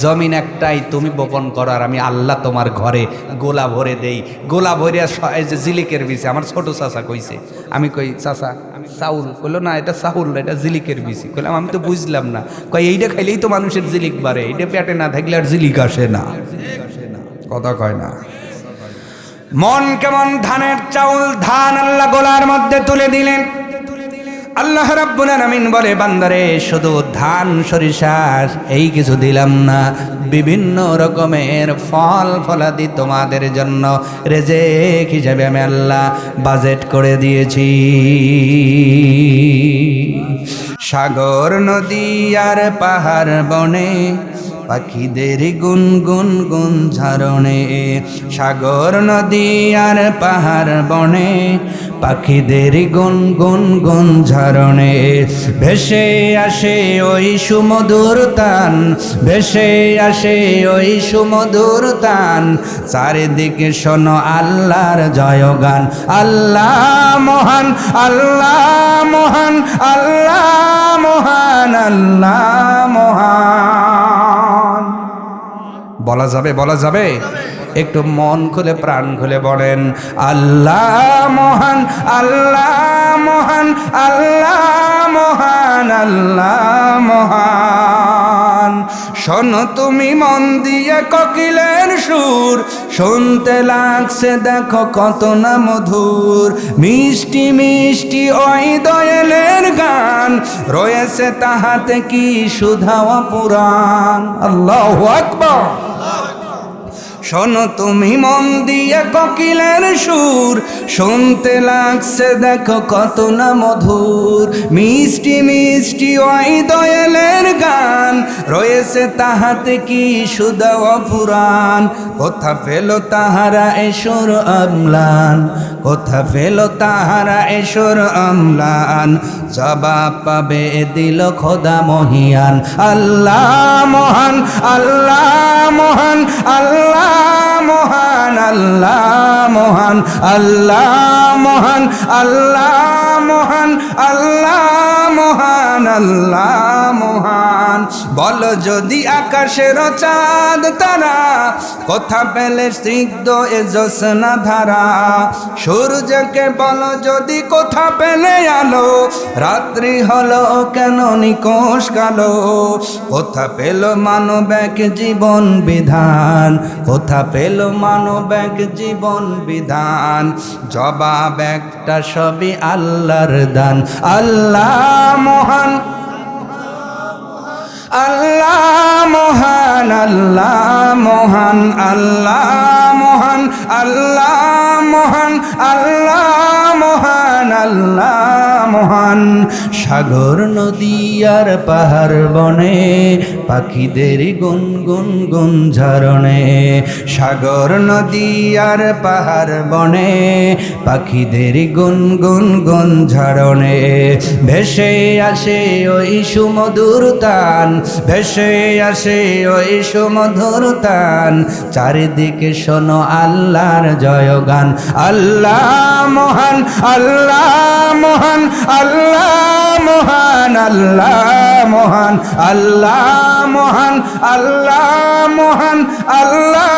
জমিন একটাই, তুমি বপন করো, আর আমি আল্লাহ তোমার ঘরে গোলা ভরে দেই। গোলা ভরিয়া এই যে জিলিকের বিচি, আমার ছোট চাচা কইছে, আমি কই চাচা চাউল, কইলো না এটা চাউল, এটা জিলিকের বিচি। কইলাম আমি তো বুঝলাম না। কই এইটা খাইলেই তো মানুষের জিলিক বাড়ে, এইটা পেটে না থাকলে আর জিলিক আসে না। কথা কয় না। মন কেমন ধানের চাউল, ধান আল্লাহ গোলার মধ্যে তুলে দিলেন। আল্লাহ রাব্বুল আলামিন বলে, বান্দারে, শুধু ধান সরিষা এই কিছু দিলাম না, বিভিন্ন রকমের ফল ফলাদি তোমাদের জন্য রিজিক হিসাবে আমি আল্লাহ বাজেট করে দিয়েছি। সাগর নদী আর পাহাড় বনে পাখিদের গুন গুন গুন ঝরণে, সাগর নদী আর পাহাড় বনে, পাখিদের গুন গুন গুন ঝরণে, ভেসে আসে ওই সুমধুর তান, ভেসে আসে ওই সুমধুর তান, চারিদিকে শোনো আল্লাহর জয়গান। আল্লাহ মহান, আল্লাহ মহান, আল্লাহ মহান, আল্লাহ মহান। বলা যাবে, বলা যাবে? একটু মন খুলে প্রাণ খুলে বলেন আল্লাহ মহান, আল্লাহ মহান, আল্লাহ মহান, আল্লাহ মহান। শোনো তুমি মন দিয়ে কোকিলের সুর, শুনতে লাগছে দেখো কত না মধুর, মিষ্টি মিষ্টি ওই দয়ালের গান, রয়েছে তাহাতে কি সুধা পুরাণ। আল্লাহু আকবার। শোনো তুমি মন দিয়ে কোকিলের সুর, শুনতে লাগছে দেখো কত না মধুর, মিষ্টি মিষ্টি ওই দয়ালের গান, রয়েছে তাহাতে কি সুধা পুরাণ। কোথা পেল তাহারা এসর আমলান, কোথা পেল তাহারা এসর আমলান, জবাব পাবে দিল খোদা মহিয়ান। আল্লাহ মহান, আল্লাহ মহান, আল্লাহ মহান, আল্লাহ মহান, আল্লাহ মহান, আল্লাহ মহান, আল্লাহ মহান, আল্লাহ মহান। বলো যদি আকাশের চাঁদ তারা, কোথা পেলে স্নিগ্ধ এ জ্যোৎস্না ধারা, সূর্যকে বলো যদি কোথা পেলে আলো, রাত্রি হলো কেন নিকোষ কালো, কোথা পেল মানব এক জীবন বিধান, কোথা পেল মানব এক জীবন বিধান, জবাব একটা সবই আল্লাহর দান। আল্লাহ মহান, আল্লাহ মহান, আল্লাহ মহান, আল্লাহ মহান, আল্লাহ মহান, আল্লাহ মহান, আল্লাহ মহান। সাগর নদী আর পাহাড় বনে, পাখিদের গুন গুন গুন ঝরণে, সাগর নদী আর পাহাড় বনে, পাখিদের গুন গুন গুন ঝরণে, ভেসে আসে ওই সুমধুর তান, ভেসে আসে ওই সুমধুর তান, চারিদিকে শোনো আল্লাহর জয়গান। আল্লাহ মহান, আল্লাহ মহান, আল্লাহ মহান, আল্লাহ মহান, আল্লাহ মহান, আল্লাহ মহান, আল্লাহ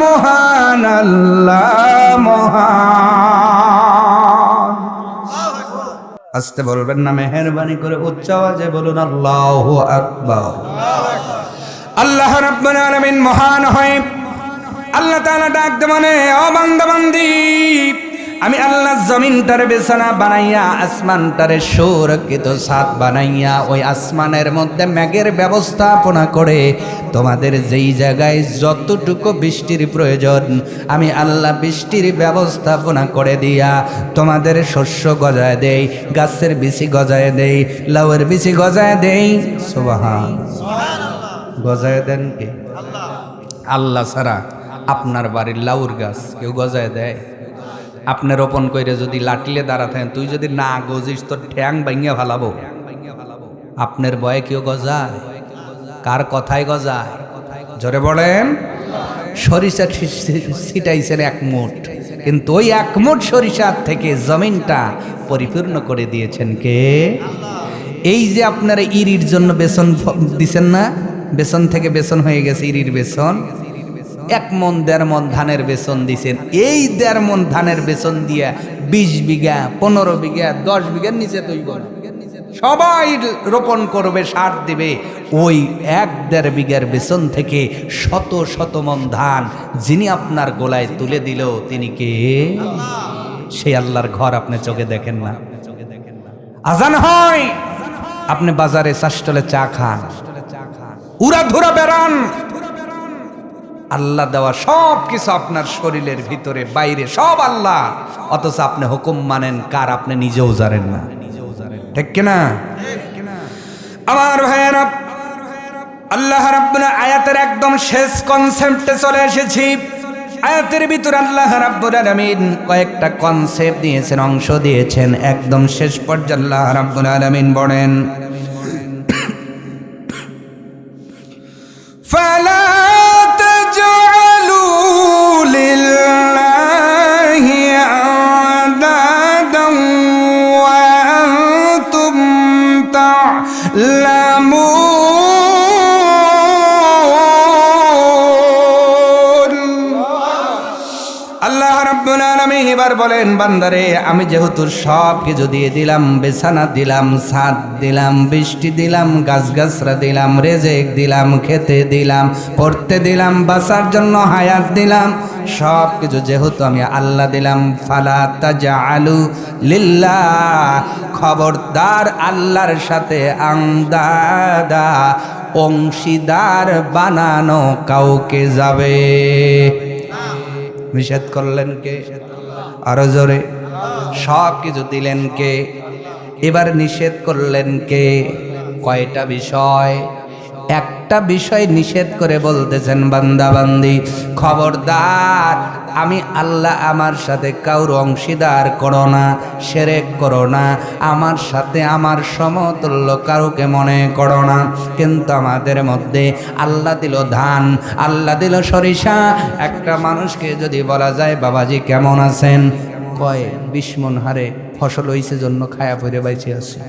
মহান, আল্লাহ মহান। আসতে বলবেন না, মেহেরবানি করে উচ্চ আওয়াজে বলুন আল্লাহু আকবার। আল্লাহ রাব্বুল আলামিন মহান হয়। আল্লাহ তাআলা ডাক দে মানে, ও বান্দা বান্দি, আমি আল্লাহ জমিনটারে বিছানা বানাইয়া, আসমানটারে সুরক্ষিত ছাদ বানাইয়া, ওই আসমানের মধ্যে মেঘের ব্যবস্থাপনা করে তোমাদের যেই জায়গায় যতটুকু বৃষ্টির প্রয়োজন, আমি আল্লাহ বৃষ্টির ব্যবস্থাপনা করে দিয়া তোমাদের শস্য গজায় দেই, গাছের বিচি গজায় দেই, লাউয়ের বিচি গজায় দেই। সুবহানাল্লাহ। গজায় দেন কে? আল্লাহ ছাড়া আপনার বাড়ির লাউর গাছ কেউ গজায় দেয়? আপনি রোপণ করে যদি লাটিলে দাঁড়াতেন, তুই যদি না গজিস তোর ঠ্যাং ভাঙিয়া ফেলাবো। আপনার ভয়ে কেউ গজায়? কার কথায় গজায়? জোরে বলেন। সরিষা ছিটাইছেন এক মুঠ, কিন্তু ওই এক মুঠ সরিষার থেকে জমিনটা পরিপূর্ণ করে দিয়েছেন কে? এই যে আপনারা ইরির জন্য বেসন দিছেন না, বেসন থেকে বেসন হয়ে গেছে ইরির বেসন, 1 মণ 1.5 মণ ধানের বেসন দিছেন। এই 1.5 মণ ধানের বেসন দিয়া 20 বিঘা 15 বিঘা 10 বিঘার নিচে তৈব সবাই রোপণ করবে, সার দিবে। ওই 1-1.5 বিঘার বেসন থেকে শত শত মণ ধান যিনি আপনার গোলায় তুলে দিল, তিনি কে? সেই আল্লাহর ঘর আপনি চোখে দেখেন না। আজান হয়, আপনি বাজারে চাষটলে চা খান, উড়া ধুরা বেড়ান, আল্লাহ দেওয়া সব কিছু আপনার শরীরের ভিতরে বাইরে সব আল্লাহ, অথচ আপনি হুকুম মানেন কার? আপনি নিজেও জানেন না। ঠিক কিনা আমার ভাইয়েরা? আল্লাহ রাব্বুল আয়াতের একদম শেষ কনসেপ্টে চলে এসেছি। আয়াতের ভিতর আল্লাহ রাব্বুল আলামিন কয়েকটা কনসেপ্ট দিয়েছেন, অংশ দিয়েছেন। একদম শেষ পর্যায়ে আল্লাহ রাব্বুল আলামিন বলেন, ফালা তাজআলু লিল্লাহি আদাদান ওয়া আনতুম তা'লামুন। আল্লাহ রাব্বুল আলামিন এবার বলেন, বান্দারে আমি যেহেতু সব কিছু দিয়ে দিলাম, বিছানা দিলাম, ছাদ দিলাম, বৃষ্টি দিলাম, গাছগাছরা দিলাম, রেজেক দিলাম, খেতে দিলাম, পড়তে দিলাম, বাঁচার জন্য হায়াত দিলাম, সব কিছু যেহেতু আমি আল্লাহ দিলাম, ফালা তাজআলু লিল্লাহ, খবরদার আল্লাহর সাথে আন্দাদা, অংশীদার বানানো কাউকে যাবে। নিষেধ করলেন কে? আরো জোরে। সব কিছু দিলেন কে? এবার নিষেধ করলেন কে? কয়টা বিষয়? একটা বিষয় নিষেধ করে বলতেছেন, বান্দা বান্দি খবরদার আমি আল্লাহ আমার সাথে কারো অংশীদার করো না, শিরক করো না, আমার সাথে আমার সমতুল্য কাউকে মনে করো না। কিন্তু আমাদের মধ্যে আল্লাহ দিল ধান, আল্লাহ দিল সরিষা। একটা মানুষকে যদি বলা যায়, বাবাজি কেমন আছেন, কয় 20 মণ হারে ফসল হইছে জন্য খায়া পরে বাইচে আছে।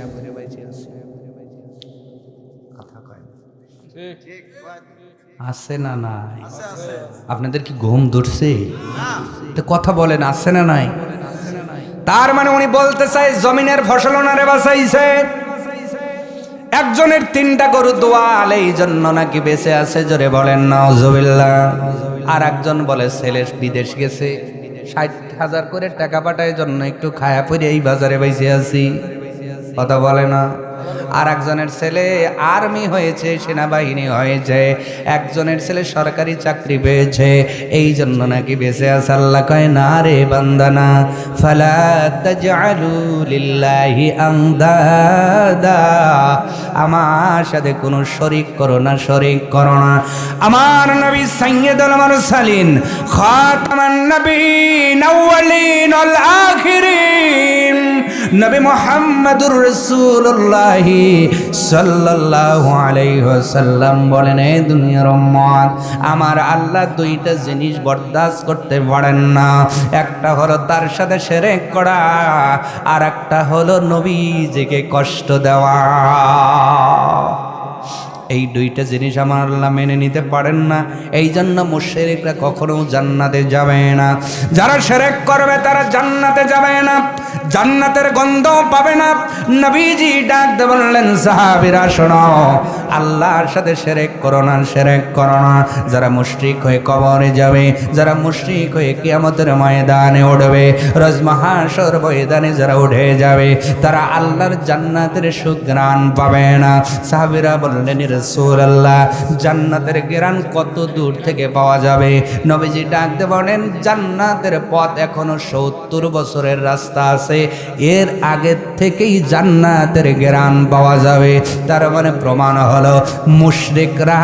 আছে না নাই? আপনাদের কি ঘুম ধরছে? কথা বলেন, আছে না নাই? তার মানে উনি বলতে চাই জমিনের ফসল ওনারে বাঁচাইছে। একজনের 3টা গরু দোয়াল, এই জন্য নাকি বেঁচে আছে, জোরে বলেন নাউজুবিল্লাহ। আর একজন বলে ছেলে বিদেশ গেছে, 60,000 করে টাকা পাঠায় জন্য একটু খায়া পরে এই বাজারে বাইসে আছি। কথা বলে না। আর একজনের ছেলে আর্মি হয়েছে, সেনাবাহিনী হয়েছে, একজনের ছেলে সরকারি চাকরি পেয়েছে, এই জন্য নাকি বেঁচে আছে। আল্লাহ কয় না রে বান্দানা, ফালা তাজআলু লিল্লাহি আন্দাদা, আমার সাথে কোনো শরীক করো না, শরীক করো না। আমার নবী সাইয়্যিদুল মুরসালিন, খাতামান নবিয়্যিন আউয়ালিন ওয়াল আখিরিন, নবী মুহাম্মদুর রাসূলুল্লাহ সাল্লাল্লাহু আলাইহি ওয়াসাল্লাম বলেন, এই দুনিয়ার উম্মত, আমার আল্লাহ 2টা জিনিস বরদাস্ত করতে পারেন না। একটা হলো তার সাথে শিরক করা, আর একটা হলো নবীজিকে কষ্ট দেওয়া। এই 2টা জিনিস আমার আল্লাহ মেনে নিতে পারেন না। এই জন্য মুশরিকরা কখনো জান্নাতে যাবে না। যারা শিরক করবে তারা জান্নাতে যাবে না, জান্নাতের গন্ধ পাবে না। নবীজি ডাক দিয়ে বললেন, সাহাবীরা শোনো, আল্লাহর সাথে শিরক করো না, শিরক করো না। যারা মুশরিক হয়ে কবরে যাবে, যারা মুশরিক হয়ে কিয়ামতের ময়দানে উঠবে, রোজ মাহশর ময়দানে যারা উঠে যাবে, তারা আল্লাহর জান্নাতের সুঘ্রাণ পাবে না। সাহাবীরা বললেন, রাসূলুল্লাহ, জান্নাতের ঘ্রাণ কত দূর থেকে পাওয়া যাবে? নবীজি ডাক দিয়ে বলেন, জান্নাতের পথ এখনো 70 বছরের রাস্তা আছে, এর আগে থেকেই জান্নাতের ঘ্রাণ পাওয়া যাবে। তার মানে প্রমাণ হলো মুশরিকরা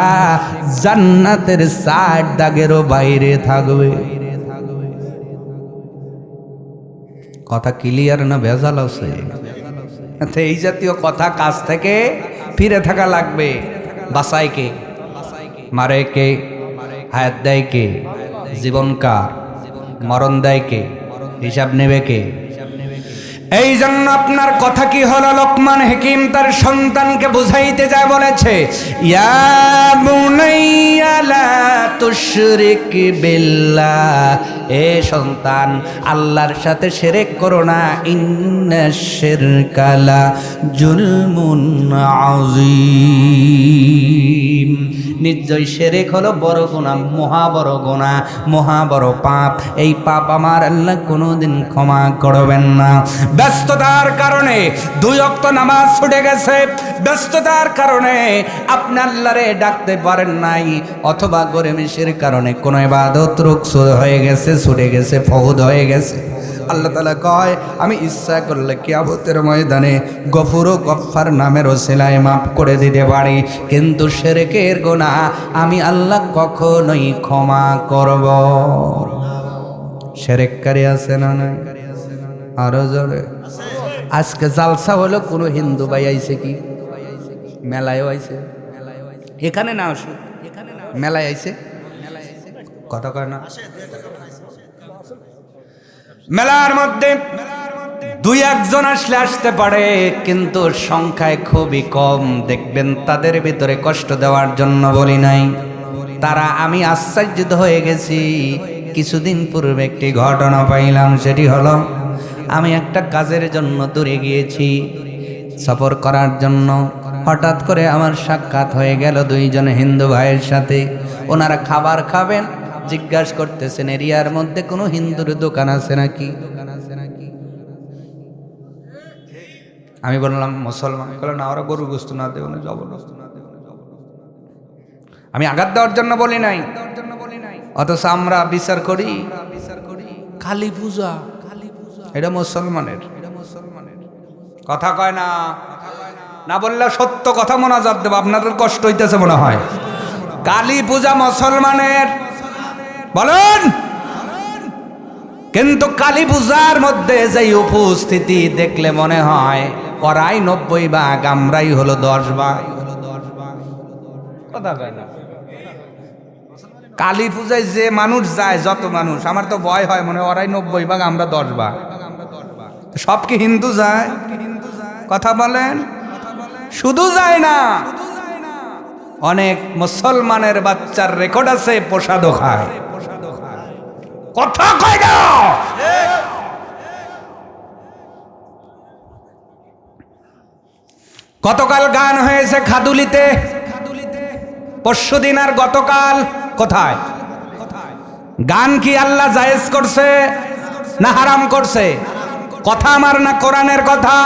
জান্নাতের 60 দাগেরও বাইরে থাকবে। কথা ক্লিয়ার না ভেজাল আছে? এই জাতীয় কথা কাজ থেকে ফিরে থাকা লাগবে। বাঁচায় কে? মারে কে? হায়াত দেয় কে? জীবন কার? মরণ দেয় কে? হিসাব নেবে কে? এই জন্য আপনার কথা কি হলো? লোকমান হাকিম তার সন্তানকে বুঝাইতে যায়, বলেছে, ইয়া বুনাইয়া লা তুশরিক বিল্লাহ, এ সন্তান আল্লাহর সাথে শিরক করো না, ইন্নাশ শিরকা লা জুলমুন আযীম, নিশ্চয় শিরক হলো বড় গুনাহ, মহা বড় গুনাহ, মহা বড় পাপ। এই পাপ আমার আল্লাহ কোনোদিন ক্ষমা করবেন না। ব্যস্ততার কারণে 2 ওয়াক্ত নামাজ ছুটে গেছে, ব্যস্ততার কারণে আপনি আল্লাহরে ডাকতে পারেন নাই, অথবা গরমিশের কারণে কোনো ইবাদত রুকসুদ হয়ে গেছে, ছুটে গেছে, ফৌদ হয়ে গেছে। আল্লাহ তাআলা কয় আমি ইচ্ছা করলে কিয়ামতের ময়দানে গফুর ও গফফার নামের ওসিলায় মাফ করে দিতে পারি, কিন্তু শিরকের গুনাহ আমি আল্লাহ কখনোই ক্ষমা করব। শিরককারী আছে না নাই? আরো জোরে। আজকে জালসা হলো, কোনো হিন্দু ভাই আইছে কি মেলায় আইছে? এখানে না আসুন, মেলায় আইছে, কথা কয় না। মেলার মধ্যে দুই একজন আসলে আসতে পারে, কিন্তু সংখ্যায় খুবই কম। দেখবেন তাদের ভিতরে কষ্ট দেওয়ার জন্য বলি নাই, তারা আমি আশ্চর্যিত হয়ে গেছি। কিছুদিন পূর্বে একটি ঘটনা পাইলাম, সেটি হলো আমি একটা কাজের জন্য দূরে গিয়েছি সফর করার জন্য। হঠাৎ করে আমার সাক্ষাৎ হয়ে গেল দুইজন হিন্দু ভাইয়ের সাথে। ওনারা খাবার খাবেন, জিজ্ঞাসা করতেছেন এরিয়ার মধ্যে কোনো হিন্দুর দোকান আছে নাকি। আমি বললাম মুসলমান, না ওরা গরু গোস্ত না দেব না, জবরদস্ত না দেব না। আমি আঘাত দেওয়ার জন্য বলি নাই, অথচ আমরা বিচার করি কালী পূজা, এটা মুসলমানের কথা কয় না। না বললে সত্য কথা মোনাজাত দেব, আপনাদের কষ্ট হইতেছে মনে হয়। কালী পূজা মুসলমানের বলেন, কিন্তু কালী পূজার মধ্যে যে উপস্থিতি দেখলে মনে হয় ওরাই 90 ভাগ, আমরাই হলো 10 ভাগ। কথা কয় না। কালী পূজায় যে মানুষ যায়, যত মানুষ, আমার তো ভয় হয়, মনে হয় ওরাই 90 ভাগ, আমরা 10 ভাগ। সব কি হিন্দু যায়? কথা বলেন। শুধু যায় না, অনেক মুসলমানের বাচ্চার রেকর্ড আছে প্রসাদও খায়। কথা কয় না। গতকাল গান হয়েছে খাদুলিতে, পরশুদিন আর গতকাল কোথায়? গান কি আল্লাহ জায়েজ করছে না হারাম করছে? কথা আমার না কোরআনের কথা।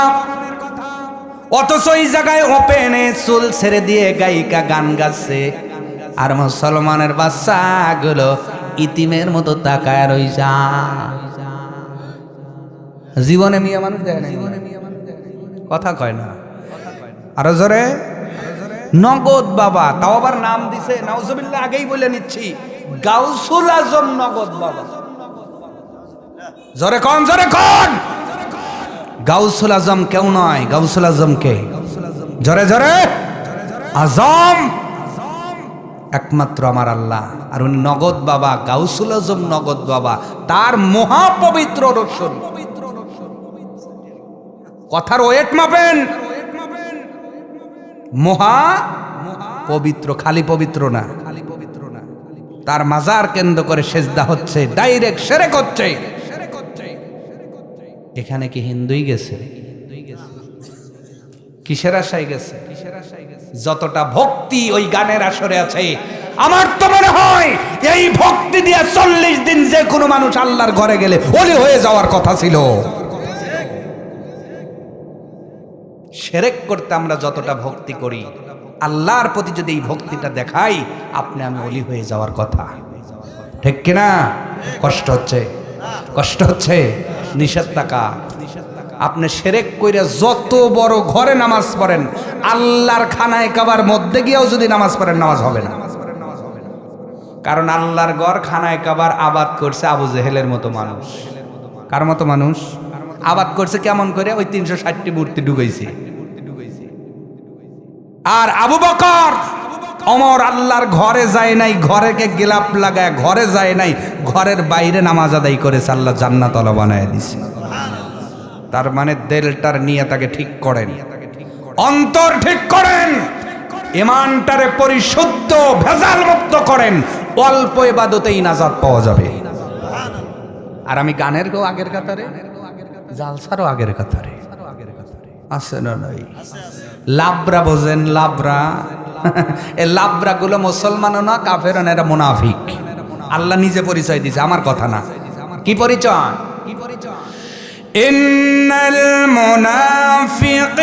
অথচ এই জায়গায় ওপেনে চুল ছেড়ে দিয়ে গায়িকা গান গাচ্ছে, আর মুসলমানের বাচ্চাগুলো ইতিমের মতো তাকায় রইছে। জীবনে মিয়া মানুষ দেয় না, কথা কয় না। আরো জোরে। নগদ বাবা, তাও আবার নাম দিছে, নাউজুবিল্লাহ, আগেই বলে নিচ্ছি, গাউসুল আজম নগদ বাবা। জোরে কোন, জোরে কোন। গাউসুল আজম কেউ নয়, গাউসুল আজম কে? জোরে জোরে। আজম একমাত্র আমার আল্লাহ, আর উনি নগদ বাবা, গাউসুল আজম নগদ বাবা, তার মহাপবিত্র রসুল। কথার ওয়েট মাপেন, মহা পবিত্র, খালি পবিত্র না, তার মাজার কেন্দ্র করে সেজদা হচ্ছে, ডাইরেক্ট শিরক হচ্ছে। এখানে কি হিন্দুই গেছে? কিসের আশায় গেছে? যতটা ভক্তি ওই গানের আসরে আছে, আমার তো মনে হয় এই ভক্তি দিয়ে 40 দিন যে কোনো মানুষ আল্লাহর ঘরে গেলে ওলি হয়ে যাওয়ার কথা ছিল। শিরক করতে আমরা যতটা ভক্তি করি, আল্লাহর প্রতি যদি এই ভক্তিটা দেখাই, আপনি আমি ওলি হয়ে যাওয়ার কথা, ঠিক কিনা? কষ্ট হচ্ছে, কষ্ট হচ্ছে। নিষেধ টাকা আপনি শিরক কইরা যত বড় ঘরে নামাজ পড়েন, আল্লাহর খানায় কাবার মধ্যে গিয়েও যদি নামাজ পড়েন, নামাজ হবে না। কারণ আল্লাহর ঘর খানায় কাবার আবাদ করছে আবু জেহেলের মতো মানুষ। কার মতো মানুষ আবাদ করছে? কেমন করে? ওই 360টি মূর্তি ঢুকাইছে। আর আবু বকর ওমর আল্লাহর ঘরে যায় নাই, ঘরেকে গিলাপ লাগায় ঘরে যায় নাই, ঘরের বাইরে নামাজ আদায় করেছে, আল্লাহ জান্নাত ওয়ালা বানায় দিছে। তার মানে দিলটার নিয়তকে ঠিক করেন, অন্তর ঠিক করেন, ঈমানটারে পরিশুদ্ধ ভেজাল মুক্ত করেন, অল্প ইবাদতেই নাজাত পাওয়া যাবে। আর আমি গানের গো আগের কাতারে, জালসারও আগের কাতারে আছে না নাই? লাবরা বোঝেন? লাবরা, এই লাবরা গুলো মুসলমানও না, কাফেরও না, এরা মুনাফিক। আল্লাহ নিজে পরিচয় দিছে, আমার কথা না। কি পরিচয়? ইন্নাল মুনাফিকিনা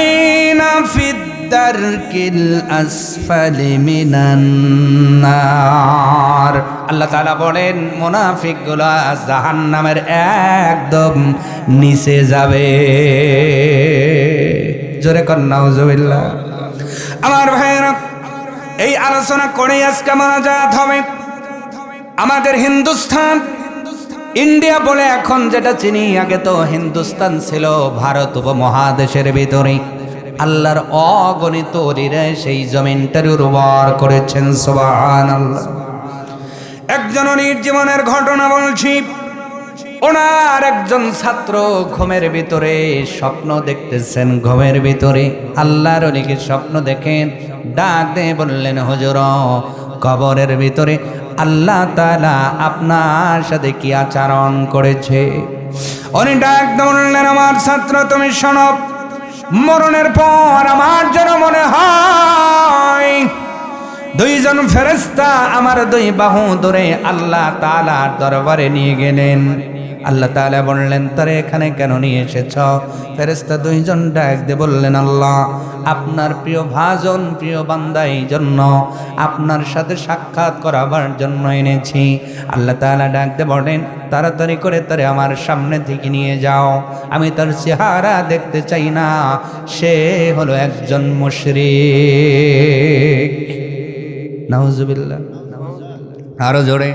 ফিদ দারকিল আসফালি মিনান নার। আল্লাহ তাআলা বলেন মুনাফিকগুলো জাহান্নামের একদম নিচে যাবে। জোরে কর নাউজুবিল্লাহ। আমার ভাইরা, এই আলোচনা করে আজকে মোনাজাত হবে। আমাদের হিন্দুস্তান, ইন্ডিয়া বলে এখন যেটা চিনি, আগে তো হিন্দুস্তান ছিল ভারত উপমহাদেশের ভিতরে। আল্লাহর অগণিত ওলিরা সেই জমিনটার উর্বর করেছেন। সুবহানাল্লাহ। একজন ওলির জীবনের ঘটনা বলছি। ওনার একজন ছাত্র ঘুমের ভিতরে স্বপ্ন দেখতেছেন। ঘুমের ভিতরে আল্লাহর ওলিকে স্বপ্ন দেখেন, ডাক দিয়ে বললেন, হুজুর, কবরের ভিতরে আল্লাহ তাআলা আপনার সাথে কি আচরণ করেছে? উনি ডাক দিয়ে বললেন, আমার ছাত্র তুমি শোনো, মরণের পর আমার যেন মনে হয় দুইজন ফেরেশতা আমার দুই বাহু ধরে আল্লাহ তাআলার দরবারে নিয়ে গেলেন। আল্লাহ তাআলা বললেন, তারে এখানে কেন নিয়ে এসেছ? ফেরেশতা দুইজন ডাক দিয়ে বললেন, আল্লাহ, আপনার প্রিয় ভাজন, প্রিয় বান্দা, এই জন্য আপনার সাথে সাক্ষাৎ করাবার জন্য এনেছি। আল্লাহ তাআলা ডাক দিয়ে বলেন, তাড়াতাড়ি করে তারে আমার সামনে থেকে নিয়ে যাও, আমি তার চেহারা দেখতে চাই না, সে হলো একজন মুশরিক। নাউজুবিল্লাহ। আরো জোরে।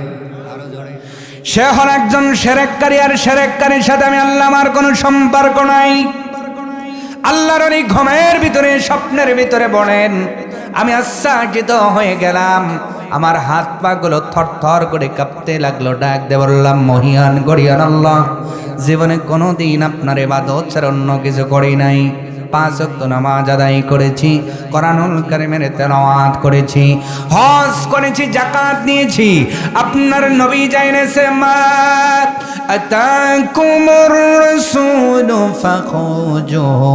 সে হল একজন শিরককারী, আর শিরককারীর সাথে আমি আল্লাহ আমার কোনো সম্পর্ক নাই। আল্লাহর ওই ঘুমের ভিতরে, স্বপ্নের ভিতরে বলেন, আমি আশ্চর্যিত হয়ে গেলাম, আমার হাত পা গুলো থরথর করে কাঁপতে লাগলো। ডাক দিয়ে বললাম, মহিয়ান গরিয়ান আল্লাহ, জীবনে কোনোদিন আপনার ইবাদত ছাড়া অন্য কিছু করি নাই। 5 ওয়াক্ত নামাজ আদায় করেছি, কোরআনুল কারীমের তেলাওয়াত করেছি, হজ করেছি, যাকাত নিয়েছি। আপনার নবী জানিয়েছে, মা আতাকুমুর রাসূলু ফাখুজুহু।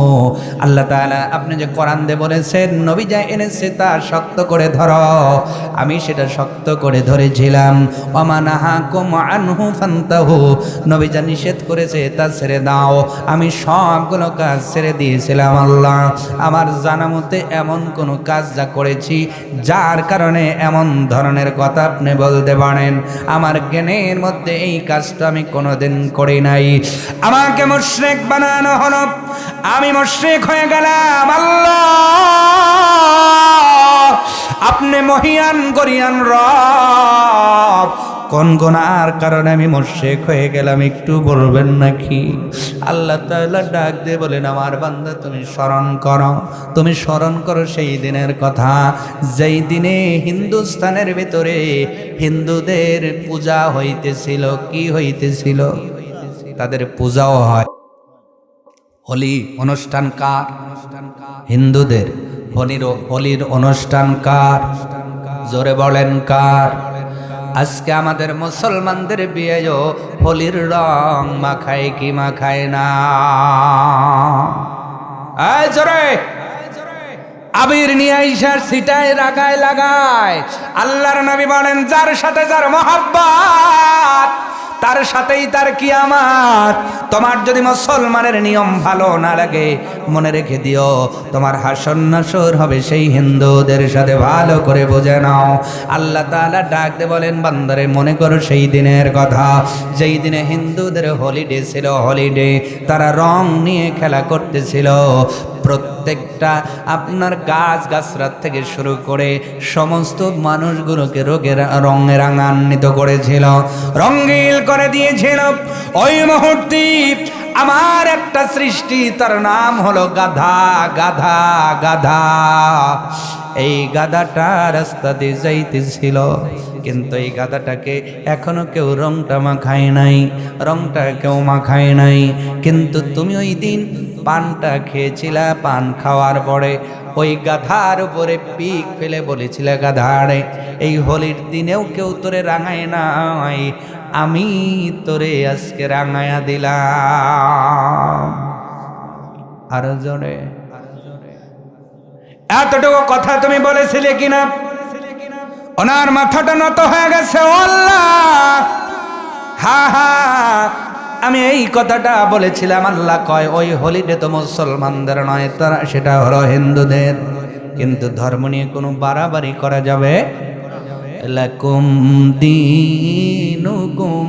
আল্লাহ তাআলা আপনি যে কোরআন দিয়ে বলেছেন নবী যা এনেছে তা শক্ত করে ধরো, আমি সেটা শক্ত করে ধরেছিলাম। ওয়া মা নাহাকুম আনহু ফান্তাহু, নবী যা নিষেধ করেছে তা ছেড়ে দাও, আমি সবগুলো কাজ ছেড়ে দিয়েছিলাম। আল্লাহ, আমার জানা মতে এমন কোন কাজ যা করেছি যার কারণে এমন ধরনের কথা আপনি বলতে পারেন, আমার জ্ঞানের মধ্যে এই কাজটা আমি কোনোদিন করি নাই। আমাকে মুশরিক বানানো হলো, আমি মুশরিক হয়ে গেলাম। আল্লাহ, আপনি মহিয়ান গরিয়ান রব, কোন গুনার কারণে আমি মুশরিক হয়ে গেলাম একটু বলবেন নাকি? আল্লাহ তাআলা ডাক দিয়ে বলেন, আমার বান্দা তুমি স্মরণ করো, তুমি স্মরণ করো সেই দিনের কথা যেই দিনে হিন্দুস্তানের ভিতরে হিন্দুদের পূজা হইতেছিল। কি হইতেছিল? তাদের পূজাও হয়। হোলি অনুষ্ঠান কার? হিন্দুদের। হোলির অনুষ্ঠান কার? জোরে বলেন কার? আজকে আমাদের মুসলমানদের বিয়েও হোলির রং মাখায় কি মাখায় না? জোরে আবির নিয়ে আইসার ছিটায় রাগায় লাগায়। আল্লাহর নবী বলেন, যার সাথে যার মহব্বত তার সাথেই তার কিয়ামত। তোমার যদি মুসলমানের নিয়ম ভালো না লাগে, মনে রেখে দিও তোমার হাসর নাসর হবে সেই হিন্দুদের সাথে। ভালো করে বুঝে নাও। আল্লাহ তাআলা ডাক দিয়ে বলেন, বান্দারে মনে করো সেই দিনের কথা যেই দিনে হিন্দুদের হলিডে ছিল। হলিডে তারা রং নিয়ে খেলা করতেছিল। প্রত্যেকটা আপনার গাছ গাছরা থেকে শুরু করে সমস্ত মানুষগুলোকে রঙে রাঙান্বিত করেছিল, রঙিল করে দিয়েছিল। ওই মুহূর্তে আমার একটা সৃষ্টি, তার নাম হলো গাধা। গাধা গাধা এই গাধাটা রাস্তা দিয়ে যাইতেছিল, কিন্তু এই গাধাটাকে এখনো কেউ রংটা মাখায় নাই, রংটা কেউ মাখায় নাই। কিন্তু তুমি ওই দিন পানটা খেয়েছিলা, পান খাওয়ার পরে ওই গাধার উপরে পিক ফেলে বলেছিলে, গাধারে এই হোলির দিনেও কেউ তোরে রাঙায় নাই, আমি তোরে আজকে রাঙায়া দিলাম। আরো জোরে। এতটুকু কথা তুমি বলেছিলে কিনা? ওনার মাথাটা নত হয়ে গেছে। আল্লাহ, হা হা, আমি এই কথাটা বলেছিলাম। আল্লাহ কয়, ওই হোলিডে তো মুসলমানদের নয়, তারা সেটা হলো হিন্দুদের। কিন্তু ধর্ম নিয়ে কোনো বাড়াবাড়ি করা যাবে। লাকুম দীনুকুম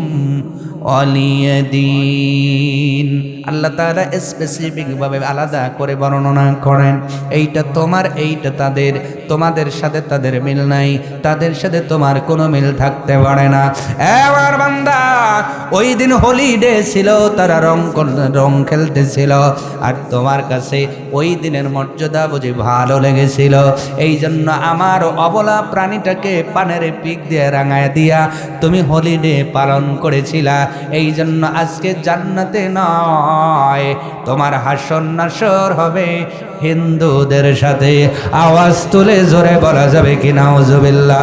ওয়ালিয়া দীন। আল্লাহ তাআলা স্পেসিফিক ভাবে আলাদা করে বর্ণনা করেন, এইটা তোমার, এইটা তাদের, তোমাদের সাথে তাদের মিল নাই, তাদের সাথে তোমার কোনো মিল থাকতে পারে না। এবার বান্দা, ওই দিন হলিডে ছিল, তারা রং খেলতেছিল, আর তোমার কাছে ওই দিনের মর্যাদা বুঝি ভালো লেগেছিল, এই জন্য আমার অবলা প্রাণীটাকে পানের পিক দিয়ে রাঙায় দিয়া তুমি হলিডে পালন করেছিলা। এই জন্য আজকে জান্নাতে নয়, তোমার হাসর নাসর হবে হিন্দুদের সাথে। আওয়াজ তুলে জোরে বলা যাবে কি নাউজুবিল্লাহ।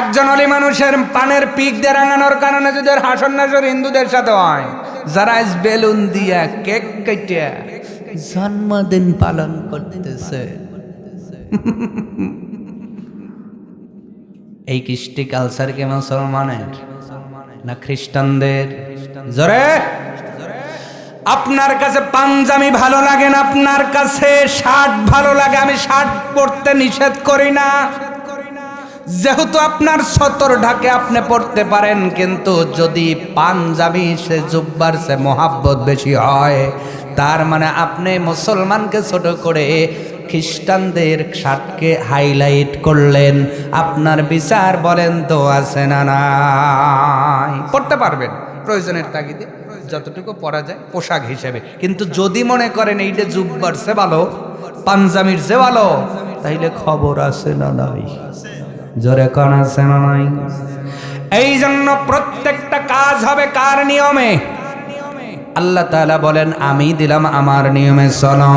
একজন অলি মানুষের পানের পিক দিয়ে রাঙানোর কারণে যদি ওর হাসর নাসর হিন্দুদের সাথে হয়, যারা বেলুন দিয়া কেক কেটে জন্মদিন পালন করতেছে, এই কৃষ্টি কালচার কি মুসলমানের না খ্রিস্টানদের? জোরে। আপনার কাছে পাঞ্জাবি ভালো লাগে না, আপনার কাছে শার্ট ভালো লাগে, আমি শার্ট পরতে নিষেধ করি না, যেহেতু আপনার সতর ঢাকে আপনি পড়তে পারেন, কিন্তু যদি পাঞ্জাবি সে জুব্বার সে মোহাব্বত বেশি হয়, তার মানে আপনি মুসলমানকে ছোট করে খ্রিস্টানদের শার্টকে হাইলাইট করলেন। আপনার বিচার বলেন তো আছে না নাই? পড়তে পারবেন প্রয়োজনের তাগিদে, যতটুকু পরা যায় পোশাক হিসেবে, কিন্তু যদি মনে করেন এইটা জুব্বার সে ভালো, পাঞ্জাবির সে ভালো, তাইলে খবর আছে না নাই? জোরে কোন আছে না নাই? এই জন্য প্রত্যেকটা কাজ হবে কার নিয়মে? আল্লাহ তাআলা বলেন, আমি দিলাম আমার নিয়মে চলো,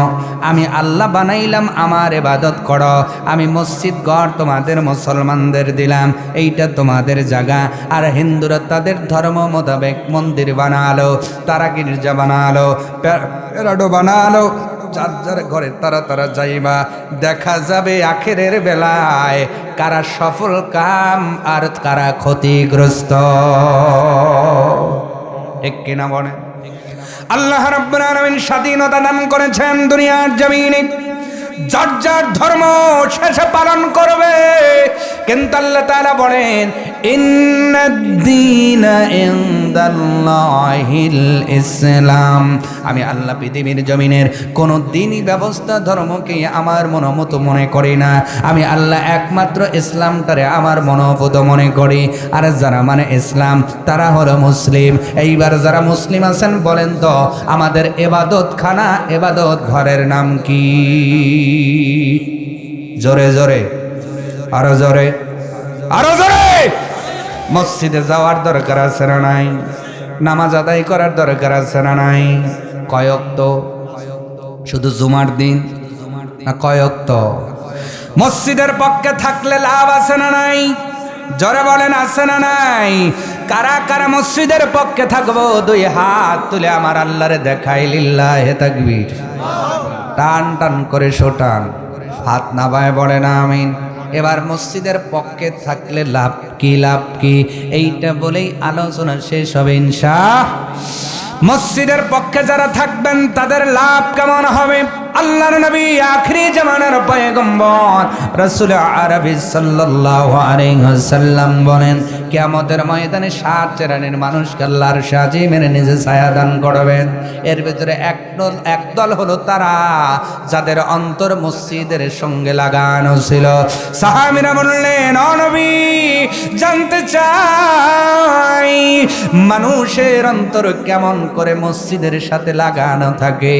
আমি আল্লাহ বানাইলাম আমার ইবাদত করো, আমি মসজিদ ঘর তোমাদের মুসলমানদের দিলাম, এইটা তোমাদের জায়গা। আর হিন্দুরা তাদের ধর্ম মোতাবেক মন্দির বানালো, তারা গির্জা বানালো, প্যারাডো বানালো, যার যার ঘরে তারা তারা যাইবা, দেখা যাবে আখেরের বেলায় কারা সফল কাম আর কারা ক্ষতিগ্রস্ত। ঠিক কিনা বলেন? আল্লাহ রাব্বুল আলামিন স্বাধীনতা দান করেছেন দুনিয়ার জমিনে, যার যার ধর্ম শেষে পালন করবে, কিন্তু আল্লাহ তাআলা বলেন ইন্নাদ-দীনা ইনদাল্লাহিল ইসলাম। আমি আল্লাহ পৃথিবীর জমিনের কোন দিনই ব্যবস্থা ধর্মকে আমার মনোমত মনে করি না, আমি আল্লাহ একমাত্র ইসলামটারে আমার মনোভূত মনে করি। আর যারা মানে ইসলাম তারা হলো মুসলিম। এইবার যারা মুসলিম আছেন বলেন তো আমাদের ইবাদত খানা, ইবাদত ঘরের নাম কি? জোরে জোরে, আরো জোরে, আরো জোরে। মসজিদে যাওয়ার দরকার আছে না নাই? নামাজ আদায় করার দরকার আছে না নাই? কয়ক্ত? শুধু জুমার দিন না কয়ক্ত? মসজিদের পক্ষে থাকলে লাভ আছে না নাই? জোরে বলেন আছে না নাই? কারা কারা মসজিদের পক্ষে থাকবো? দুই হাত তুলে আমার আল্লাহরে দেখাই, লিল্লাহে তাকবীর। টান টান করে শোটান, হাত নামায় বলেন আমিন। এবার মসজিদের পক্ষে থাকলে লাভ কি, লাভ কি? এইটা বলেই আলোচনা শেষ হবে ইনশাআল্লাহ। মসজিদের পক্ষে যারা থাকবেন তাদের লাভ কেমন হবে? আল্লাহর নবী আখিরি জামানার পয়গম্বর রাসূল আরবি সাল্লাল্লাহু আলাইহি ওয়াসাল্লাম বলেন, কিয়ামতের ময়দানে 7 শ্রেণীর মানুষকে আল্লাহর আজিমের নিজে ছায়া দান করবেন। এর ভিতরে একদল হলো তারা যাদের অন্তর মসজিদের সঙ্গে লাগানো ছিল। সাহাবীরা বললেন, ও নবী, জানতে চাই মানুষের অন্তর কেমন করে মসজিদের সাথে লাগানো থাকে?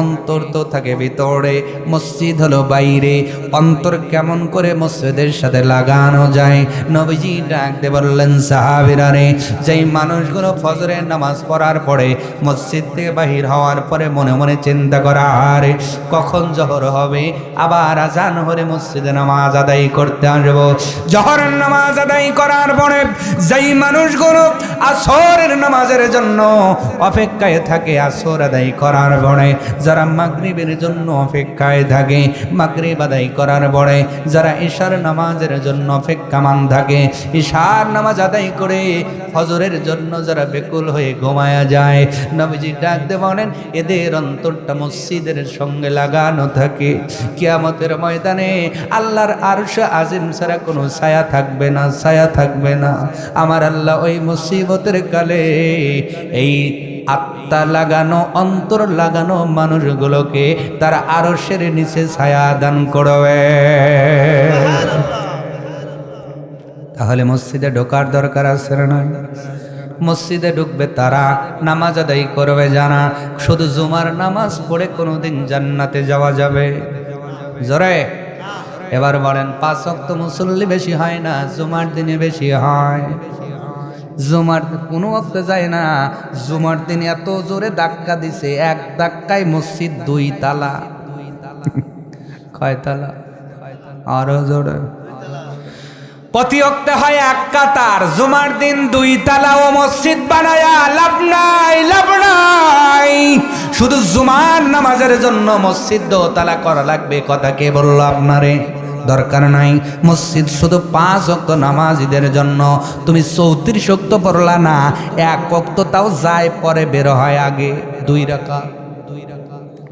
অন্তর তো থাকে ভিতরে, মসজিদ হলো বাইরে, অন্তর কেমন করে মসজিদের সাথে লাগানো যায়? নবীজি ডাকতে বললেন, সাহাবীরা রে, যেই মানুষগুলো ফজরের নামাজ পড়ার পরে মসজিদ থেকে বাহির হওয়ার পরে মনে মনে চিন্তা করা, আরে কখন জোহর হবে, আবার আজান হলে মসজিদে নামাজ আদায় করতে আসবো। জোহরের নামাজ আদায় করার পরে যেই মানুষগুলো আসরের নামাজের জন্য অপেক্ষায় থাকে, আসর আদায় করার পরে যারা মাগরিবের জন্য অপেক্ষায় থাকে, মাগরিব আদায় করার পরে যারা ঈশার নামাজের জন্য অপেক্ষামান থাকে, ঈশার নামাজ আদায় করে ফজরের জন্য যারা বেকুল হয়ে ঘুমায়া যায়, নবীজি ডাক দিয়ে বলেন এদের অন্তরটা মসজিদের সঙ্গে লাগানো থাকে। কিয়ামতের ময়দানে আল্লাহর আরশ আজিম ছাড়া কোনো ছায়া থাকবে না, ছায়া থাকবে না। আমার আল্লাহ ওই মুসিবতের কালে এই আত্মা লাগানো, অন্তর লাগানো মানুষগুলোকে তারা আরশের নিচে ছায়া দান করবে। তাহলে মসজিদে ঢোকার দরকার আছে না? মসজিদে ঢুকবে তারা, নামাজ আদায় করবে জানা। শুধু জুমার নামাজ পড়ে কোনোদিন জান্নাতে যাওয়া যাবে? জোরে এবার বলেন, 5 ওয়াক্ত মুসল্লি বেশি হয় না, জুমার দিনে বেশি হয়। জুমার কোনো ওয়াক্তে যায় না, জুমার দিন এত জোরে ধাক্কা দিছে, এক ধাক্কায় মসজিদ 2 তালা। কয় তালা? আরো জোরে। প্রতি ওয়াক্তে হয় 1 কাতার, জুমার দিন 2 তালা। ও মসজিদ বানায়া লাভ নাই, লাভ নাই। শুধু জুমার নামাজের জন্য মসজিদ 2 তালা করা লাগবে, কথা কে বললো আপনারে? দরকার নাই। মসজিদ শুধু 5 ওয়াক্ত নামাজীদের জন্য। তুমি 34 ওয়াক্ত পড়লা না, 1 ওয়াক্ত তাও যায় পরে বের হয় আগে 2 রাকাত।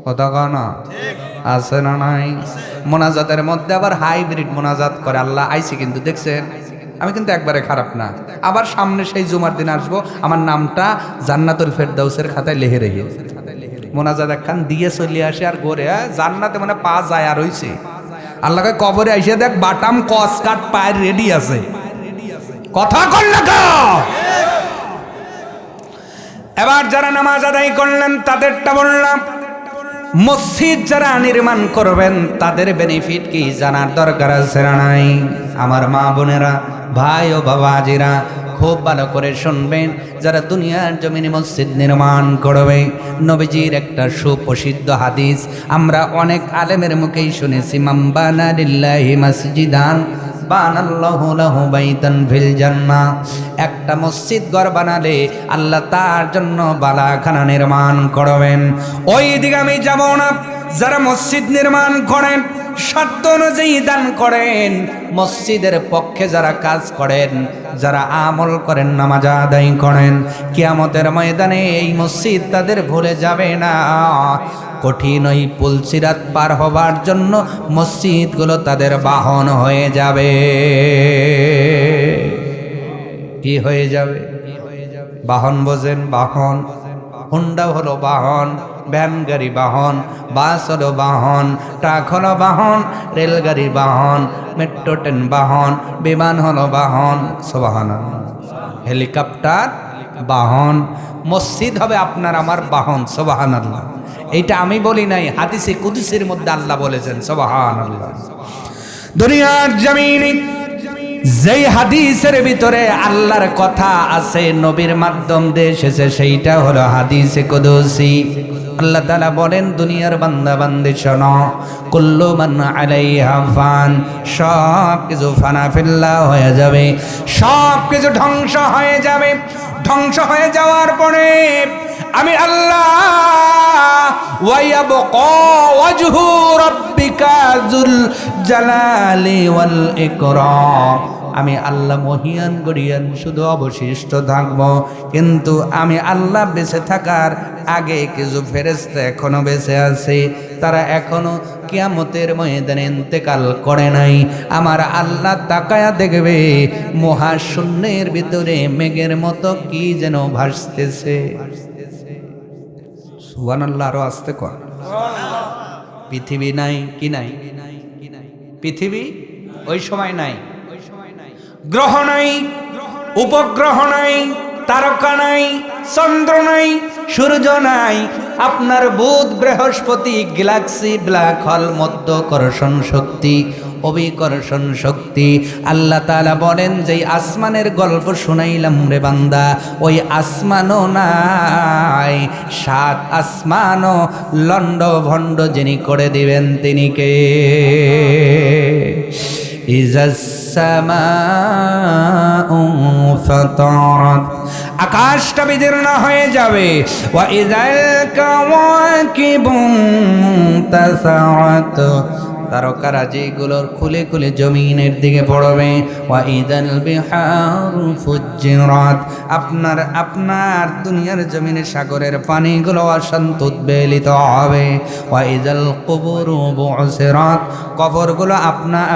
কথা কও না? আছে না নাই? মোনাজাতের মধ্যে আবার হাইব্রিড মোনাজাত করে। আল্লাহ আইছে কিন্তু, দেখছেন? আমি কিন্তু একবারে খারাপ না। আবার সামনে সেই জুমার দিন আসবো, আমার নামটা জান্নাতুল ফেরদাউসের খাতায় লেহে রেখে মোনাজাত একখান দিয়ে চলে আসে আর গড়ে জান্নাতে মানে পা যায় আর হইছে। আল্লাহকে কবরে আইসে দেখ বাটাম কস কাট পায়ের রেডি আছে। কথা কর না কা? এবার যারা নামাজ আদায় করলেন তাদেরটা বললাম। মসজিদ যারা নির্মাণ করবেন তাদের বেনিফিট কি জানার দরকার আছে না নাই? আমার মা বোনেরা, ভাই ও বাবাজিরা খুব ভালো করে শুনবেন। যারা দুনিয়ার জমিনে মসজিদ নির্মাণ করবে, নবীজির একটা সুপ্রসিদ্ধ হাদিস আমরা অনেক আলেমের মুখেই শুনেছি, মান বানা লিল্লাহি মাসজিদান বানাল্লাহু লাহু বাইতান ফিল জান্নাহ। একটা মসজিদ ঘর বানালে আল্লাহ তার জন্য বালাখানা নির্মাণ করবেন। ওই দিকে আমি যাব না। যারা মসজিদ নির্মাণ করেন, শর্ত অনুযায়ী দান করেন, মসজিদের পক্ষে যারা কাজ করেন, যারা আমল করেন, নামাজ আদায় করেন, কিয়ামতের ময়দানে এই মসজিদ তাদের ভুলে যাবে না। কঠিন ওই পুলসিরাত পার হবার জন্য মসজিদগুলো তাদের বাহন হয়ে যাবে। কি হয়ে যাবে? বাহন বোঝেন? বাহন। হুন্ডা হলো বাহন, ভ্যান গাড়ি বাহন, বাস হলো বাহন, ট্রাক হলো বাহন, রেলগাড়ি বাহন, মেট্রো ট্রেন বাহন, বিমান হলো বাহন, সুবহানাল্লাহ, হেলিকপ্টার বাহন। মসজিদ হবে আপনার আমার বাহন, সুবহানাল্লাহ। এইটা আমি বলি নাই, হাদিসে কুদসির মধ্যে আল্লাহ বলেছেন, সুবহানাল্লাহ। দুনিয়ার জমিনে যেই হাদিসের ভিতরে আল্লাহর কথা আছে, নবীর মাধ্যম দিয়ে এসেছে, সেইটা হলো হাদিসে কুদসি। আল্লাহ তাআলা বলেন, দুনিয়ার বান্দা বান্দি শোনো, কুল্লু মান আলাইহা ফান, সব কিছু ফানা ফিল্লাহ হয়ে যাবে, সব কিছু ধ্বংস হয়ে যাবে। ধ্বংস হয়ে যাওয়ার পরে আমি আল্লাহ ওয়ায়াবকা ওয়াজহু রাব্বিকা যুল জালালি ওয়াল ইকরাম, আমি আল্লাহ মহিয়ান গরিয়ান শুধু অবশিষ্ট থাকব। কিন্তু আমি আল্লাহ বেঁচে থাকার আগে কিছু ফেরেশতা এখনো বেঁচে আছে, তারা এখনো কিয়ামতের ময়দানে ইন্তেকাল করে নাই। আমার আল্লাহ তাকায়া দেখবে মহাশূন্যের ভিতরে মেঘের মতো কি যেন ভাসতেছে। সুবহানাল্লাহ, আরো আসতে কর। পৃথিবী নাই, কি নাই? পৃথিবী ওই সময় নাই, গ্রহ নাই, উপগ্রহ নাই, তারকা নাই, চন্দ্র নাই, সূর্য নাই, আপনার বুধ বৃহস্পতি, গ্যালাক্সি, ব্ল্যাক হোল, মধ্যাকর্ষণ শক্তি, অভিকর্ষণ শক্তি। আল্লাহ তাআলা বলেন, যেই আসমানের গল্প শুনাইলাম রে বান্দা, ওই আসমানও নাই, 7 আসমানও লন্ড ভণ্ড যিনি করে দিবেন তিনি কে? আকাশটা বিদীর্ণ হয়ে যাবে। ওয়া ইযাল কাওয়াকিবু ইনতাসাআত, তারকারা যেগুলোর খুলে খুলে জমিনের দিকে পড়বে। ওয়া ইদাল বিহারু ফুজ্জিরাত, আপনার দুনিয়ার জমিনে সাগরের পানিগুলো অশান্ত উদ্বেলিত হবে। ওয়া ইদাল কুবুরু বুসিরাত, কবরগুলো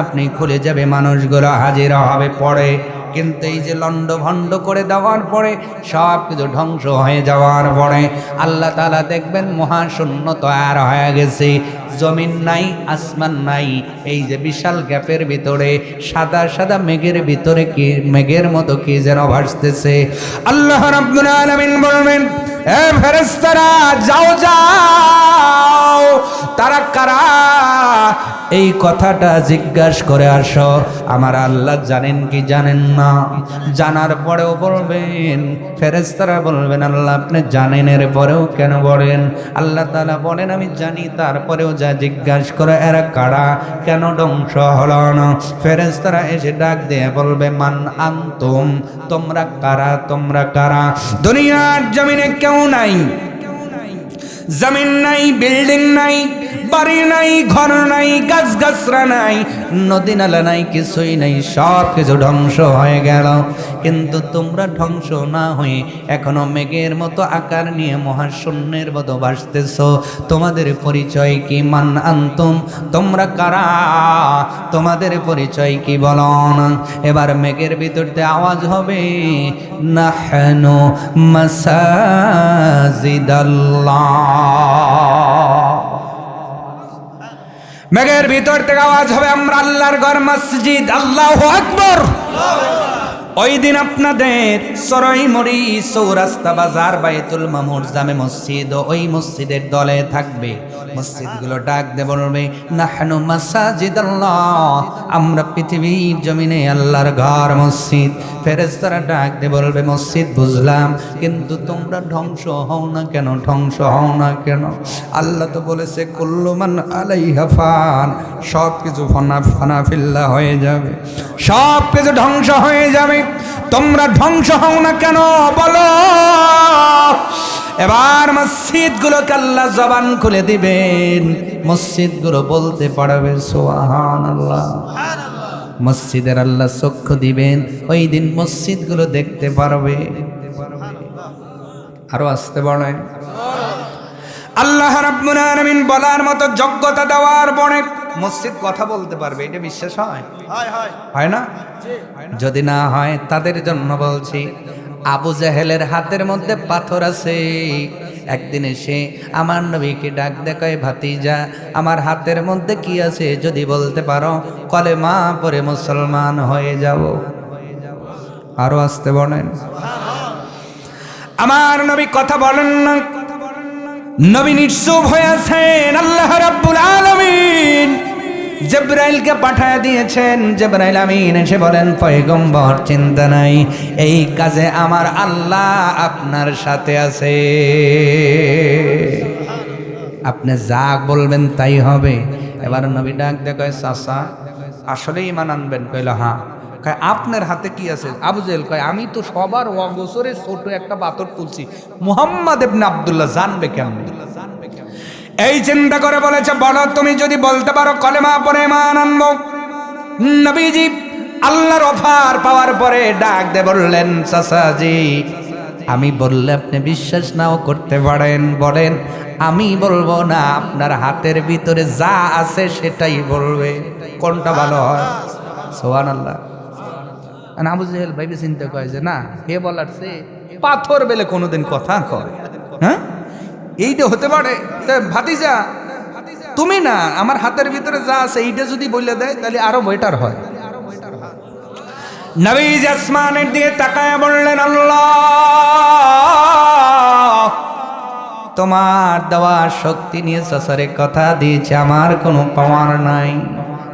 আপনি খুলে যাবে, মানুষগুলো হাজির হবে পড়ে। কিন্তু এই যে লন্ড ভন্ড করে দেওয়ার পরে, সব কিছু ধ্বংস হয়ে যাওয়ার পরে আল্লাহ তাআলা দেখবেন মহাশূন্য তৈরি হয়ে গেছে, জমিন নাই, আসমান নাই। এই যে বিশাল গ্যাপের ভিতরে সাদা সাদা মেঘের ভিতরে কি মেঘের মতো কি যেন ভাসতেছে। আল্লাহ রাব্বুল আলামিন বলবেন, এ ফেরেশতারা যাও যাও, তারা কারা এই কথাটা জিজ্ঞাসা করে আসো। আমার আল্লাহ জানেন কি জানেন না? জানার পরেও বলবেন, ফেরেশতারা বলবেন আল্লাহ আপনি জানেন, এর পরেও কেন বলেন? আল্লাহ তাআলা বলেন আমি জানি, তারপরেও যা জিজ্ঞাসা করে এরা কারা, কেন ধ্বংস হলো না? ফেরেশতারা এসে ডাক দিয়ে বলবে মান আনতুম, তোমরা কারা, তোমরা কারা? দুনিয়ার জমিনে কেউ নাই, জমিন নাই, বিল্ডিং নাই, বাড়ি নাই, ঘর নাই, গাছ গাছরা নাই, নদী নালা নাই, কিছুই নাই, সব কিছু ধ্বংস হয়ে গেল। কিন্তু তোমরা ধ্বংস না হয়ে এখনো মেঘের মতো আকার নিয়ে মহাশূন্যের মতো ভাসতেছ। তোমাদের পরিচয় কি? মান আনতুম, তোমরা কারা, তোমাদের পরিচয় কি বলো না? এবার মেঘের ভিতর দিয়ে আওয়াজ হবে, নাহনু মাসাজিদাল্লাহ। মেঘের ভিতর থেকে আওয়াজ হবে, আমরা আল্লাহর ঘর মসজিদ। আল্লাহু আকবার। ওই দিন আপনাদের সরাইমুড়ি, চৌরাস্তা, বাজার, বাইতুল মামুর, জামে মসজিদ, ওই মসজিদের দলে থাকবে। মসজিদগুলো ডাক দে বলবে নাহনু মাসাজিদাল্লাহ, আমরা পৃথিবীর জমিনে আল্লাহর ঘর মসজিদ। ফেরেশতারা ডাক দে বলবে মসজিদ বুঝলাম, কিন্তু তোমরা ধ্বংস হও না কেন, ধ্বংস হও না কেন? আল্লাহ তো বলেছে কুল্লু মান আলাইহা ফান, সব কিছু ফানা ফিল্লা হয়ে যাবে, সব কিছু ধ্বংস হয়ে যাবে, তোমরা ধ্বংস হও না কেন বলো? এবার মসজিদগুলোকে আল্লাহ জবান খুলে দিবেন, মসজিদগুলো বলতে পারবে সুবহানাল্লাহ। মসজিদের আল্লাহ চক্ষু দিবেন, ওই দিন মসজিদগুলো দেখতে পারবে। আরো আসতে বলেন, আল্লাহ রাব্বুল আলামিন বলার মতো যোগ্যতা দেওয়ার পরে মসজিদ কথা বলতে পারবে, এটা বিশ্বাস হয়? হয় না? যদি না হয় তাদের জন্য বলছি, আবু জাহেলের হাতের মধ্যে পাথর আছে। একদিন এসে আমার নবীকে ডাক দেখায়, ভাতিজা আমার হাতের মধ্যে কি আছে যদি বলতে পারো, কলেমা পড়ে মুসলমান হয়ে যাব। আরো আসতে বলেন, আমার নবী কথা বলেন না, নবী নিশ্চুপ হয়ে আছেন। আল্লাহ রাব্বুল আলামিন জিবরাইলকে পাঠিয়ে দিয়েছেন। জিবরাইল আমিন এসে বলেন, পয়গম্বর চিন্তা নাই, এই কাজে আমার আল্লাহ আপনার সাথে আছে, আপনি যা বলবেন তাই হবে। এবার নবী ডাক দিয়ে কয়, চাচা আসলে ঈমান আনবেন? কইল হ্যাঁ। কয় আপনার হাতে কি আছে? আবু জেহেল কয় আমি তো সবার অগোচরে ছোট একটা পাথর তুলছি, মুহাম্মদ ইবনে আব্দুল্লাহ জানবে কেমন? এই চিন্তা করে বলেছে, বলো তুমি যদি বলতে পারো কলেমা পড়ে ঈমান আনবো। নবীজি আল্লাহর অফার পাওয়ার পরে ডাক দিয়ে বললেন, চাচাজি আমি বললে আপনি বিশ্বাস নাও করতে পারেন, বলেন। আমি বলবো না, আপনার হাতের ভিতরে যা আছে সেটাই বলবে, কোনটা ভালো হয়? সুবহানাল্লাহ। আবু জেহেল ভাইবে চিন্তা করে যে না, হে বলার সে পাথর বেলে কোনোদিন কথা কয়, হ্যাঁ এইটা হতে পারে? ভাতিজা তুমি না, আমার হাতের ভিতরে যা আছে এইটা যদি বলে দেয় তাহলে আরো বেটার হয়। নবী আসমানের দিকে তাকায় বললেন, আল্লাহ তোমার দেওয়া শক্তি নিয়ে চাচারে কথা দিয়েছে, আমার কোনো পাওয়ার নাই,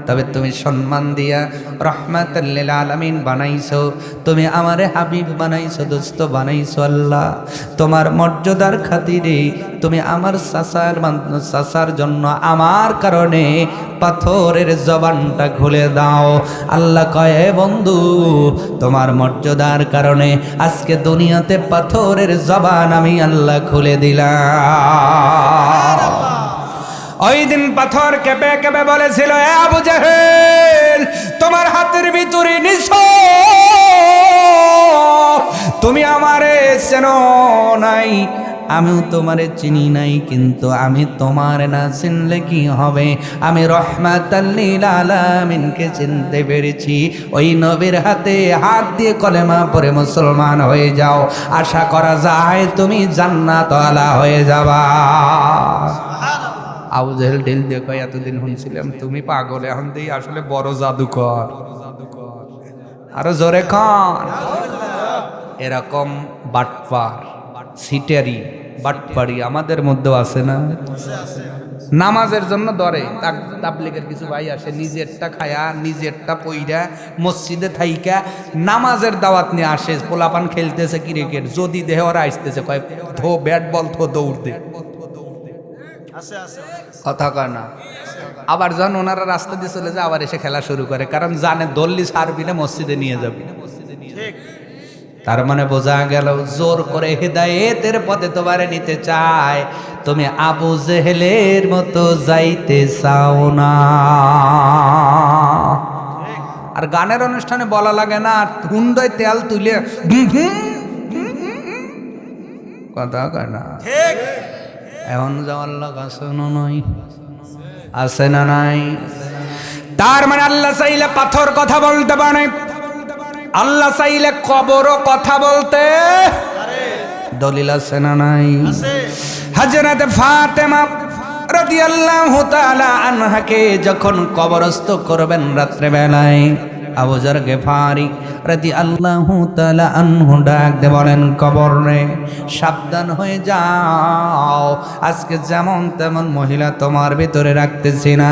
তবে তুমি সম্মান দিয়া রহমাতাল লিল আলামিন বানাইছো, তুমি আমারে হাবিব বানাইছো, দোস্ত বানাইছো। আল্লাহ তোমার মর্যাদার খাতিরে তুমি আমার চাচার জন্য আমার কারণে পাথরের জবানটা খুলে দাও। আল্লাহ কয়, বন্ধু তোমার মর্যাদার কারণে আজকে দুনিয়াতে পাথরের জবান আমি আল্লাহ খুলে দিলাম। ওই দিন পাথর কেঁপে কেঁপে বলেছিল, এ আবু জেহেল, তোমার হাতের ভিতরে নিছো, তুমি আমারে চেনো নাই, আমিও তোমারে চিনি নাই, কিন্তু আমি তোমার না চিনলে কি হবে? আমি রহমাতাল লিল আলামিনকে চিনতে পেরেছি। ওই নবীর হাতে হাত দিয়ে কলেমা পড়ে মুসলমান হয়ে যাও, আশা করা যায় তুমি জান্নাতওয়ালা হয়ে যাবা। আবু জেহেল ঢিল দিয়ে কয়, এতদিন শুনছিলাম তুমি পাগল, এখন দিই আসলে বড় জাদুকর। আরো জোরে খান। এরকম বাটপার, সিটারি, বাটপাড়ি আমাদের মধ্যেও আছে না? নামাজের জন্য ধরে তাবলীগের কিছু ভাই আসে, নিজেরটা খায়া নিজেরটা পইরা মসজিদে থাইকা নামাজের দাওয়াত নিয়ে আসে, পোলাপান খেলতেছে ক্রিকেট, যদি দেহে ওরা আসতেছে কয় ধো ব্যাট বল থো দৌড় দে, কথা কয় না। আবার যখন ওনারা রাস্তা দিয়ে চলে যায় আবার এসে খেলা শুরু করে, কারণ জানে দল্লি ছাড়বি না, মসজিদে নিয়ে যাবি। তার মানে বোঝা গেল জোর করে হিদায়েতের পথে তোমারে নিতে চায়, তুমি আবু জেহেলের মতো যাইতে চাও না। আর গানের অনুষ্ঠানে বলা লাগে না, হুন্ডায় তেল তুলে কথা কয় না। এখন যাওয়ার লোক আছে না নাই? আছে না নাই? তার মানে আল্লাহ চাইলে পাথর কথা বলতে পারে, আল্লাহ চাইলে কবরও কথা বলতে। দলিল আছে না নাই? হযরত ফাতেমা রাদিয়াল্লাহু তাআলা আনহাকে যখন কবরস্থ করবেন রাত্রে বেলায়, আবু যর গিফারি রাদিয়াল্লাহু তাআলা আনহু ডাক দিয়ে বলেন, কবর রে সাবধান হয়ে যাও, আজকে যেমন তেমন মহিলা তোমার ভিতরে রাখতেছি না।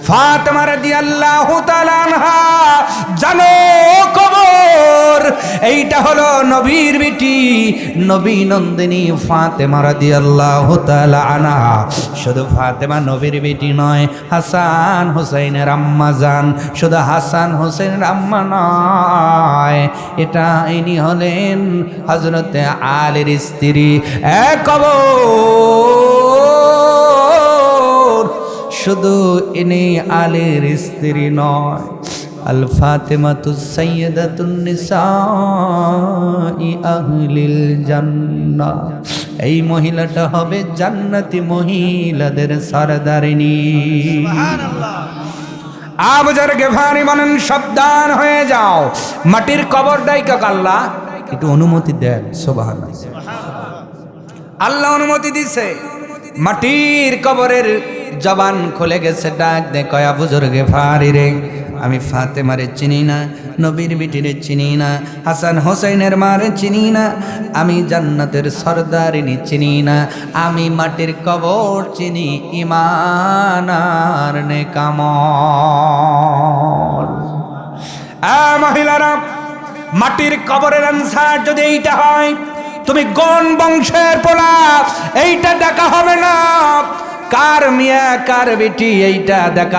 ফাতেমা রাদিয়াল্লাহু তাআলা আনহা জানো কবর এইটা হলো নবীর বিটি, নবী নন্দিনী ফাতেমা রাদিয়াল্লাহু তাআলা আনহা। শুধু ফাতেমা নবীর বিটি নয়, হাসান হুসাইনের আম্মা জান, শুধু হাসান হুসাইনের আম্মা নয়, এটা ইনি হলেন হযরতে আলীর স্ত্রী। কবর শুধু ইনি আলীর স্ত্রী নয়, আল ফাতিমাতুস সাইয়্যিদাতুন নিসাই আহলিল জান্নাহ, এই মহিলাটা হবে জান্নাতি মহিলাদের সরদারিনী। সুবহানাল্লাহ। আবু যর গিফারি বলেন, সাবধান হয়ে যাও, মাটির কবর ডাইকা আল্লাহ একটু অনুমতি দেন। সুবহানাল্লাহ। আল্লাহ অনুমতি দিছে, মাটির কবরের জবান খুলে গেছে, ডাক দে কয়, আবু যর গিফারি রে, আমি ফাতেমারে চিনি না, নবীর বিটিরে চিনি না, হাসান হোসেনের মারে চিনি না, আমি জান্নাতের সরদারিনী চিনি না, আমি মাটির কবর চিনি ঈমান আর নেকামল। মহিলারা, মাটির কবরের আনসার যদি এইটা হয়, তুমি কোন বংশের পোলা এইটা দেখা হবে না, কার মিয়া কার বেটি এইটা দেখা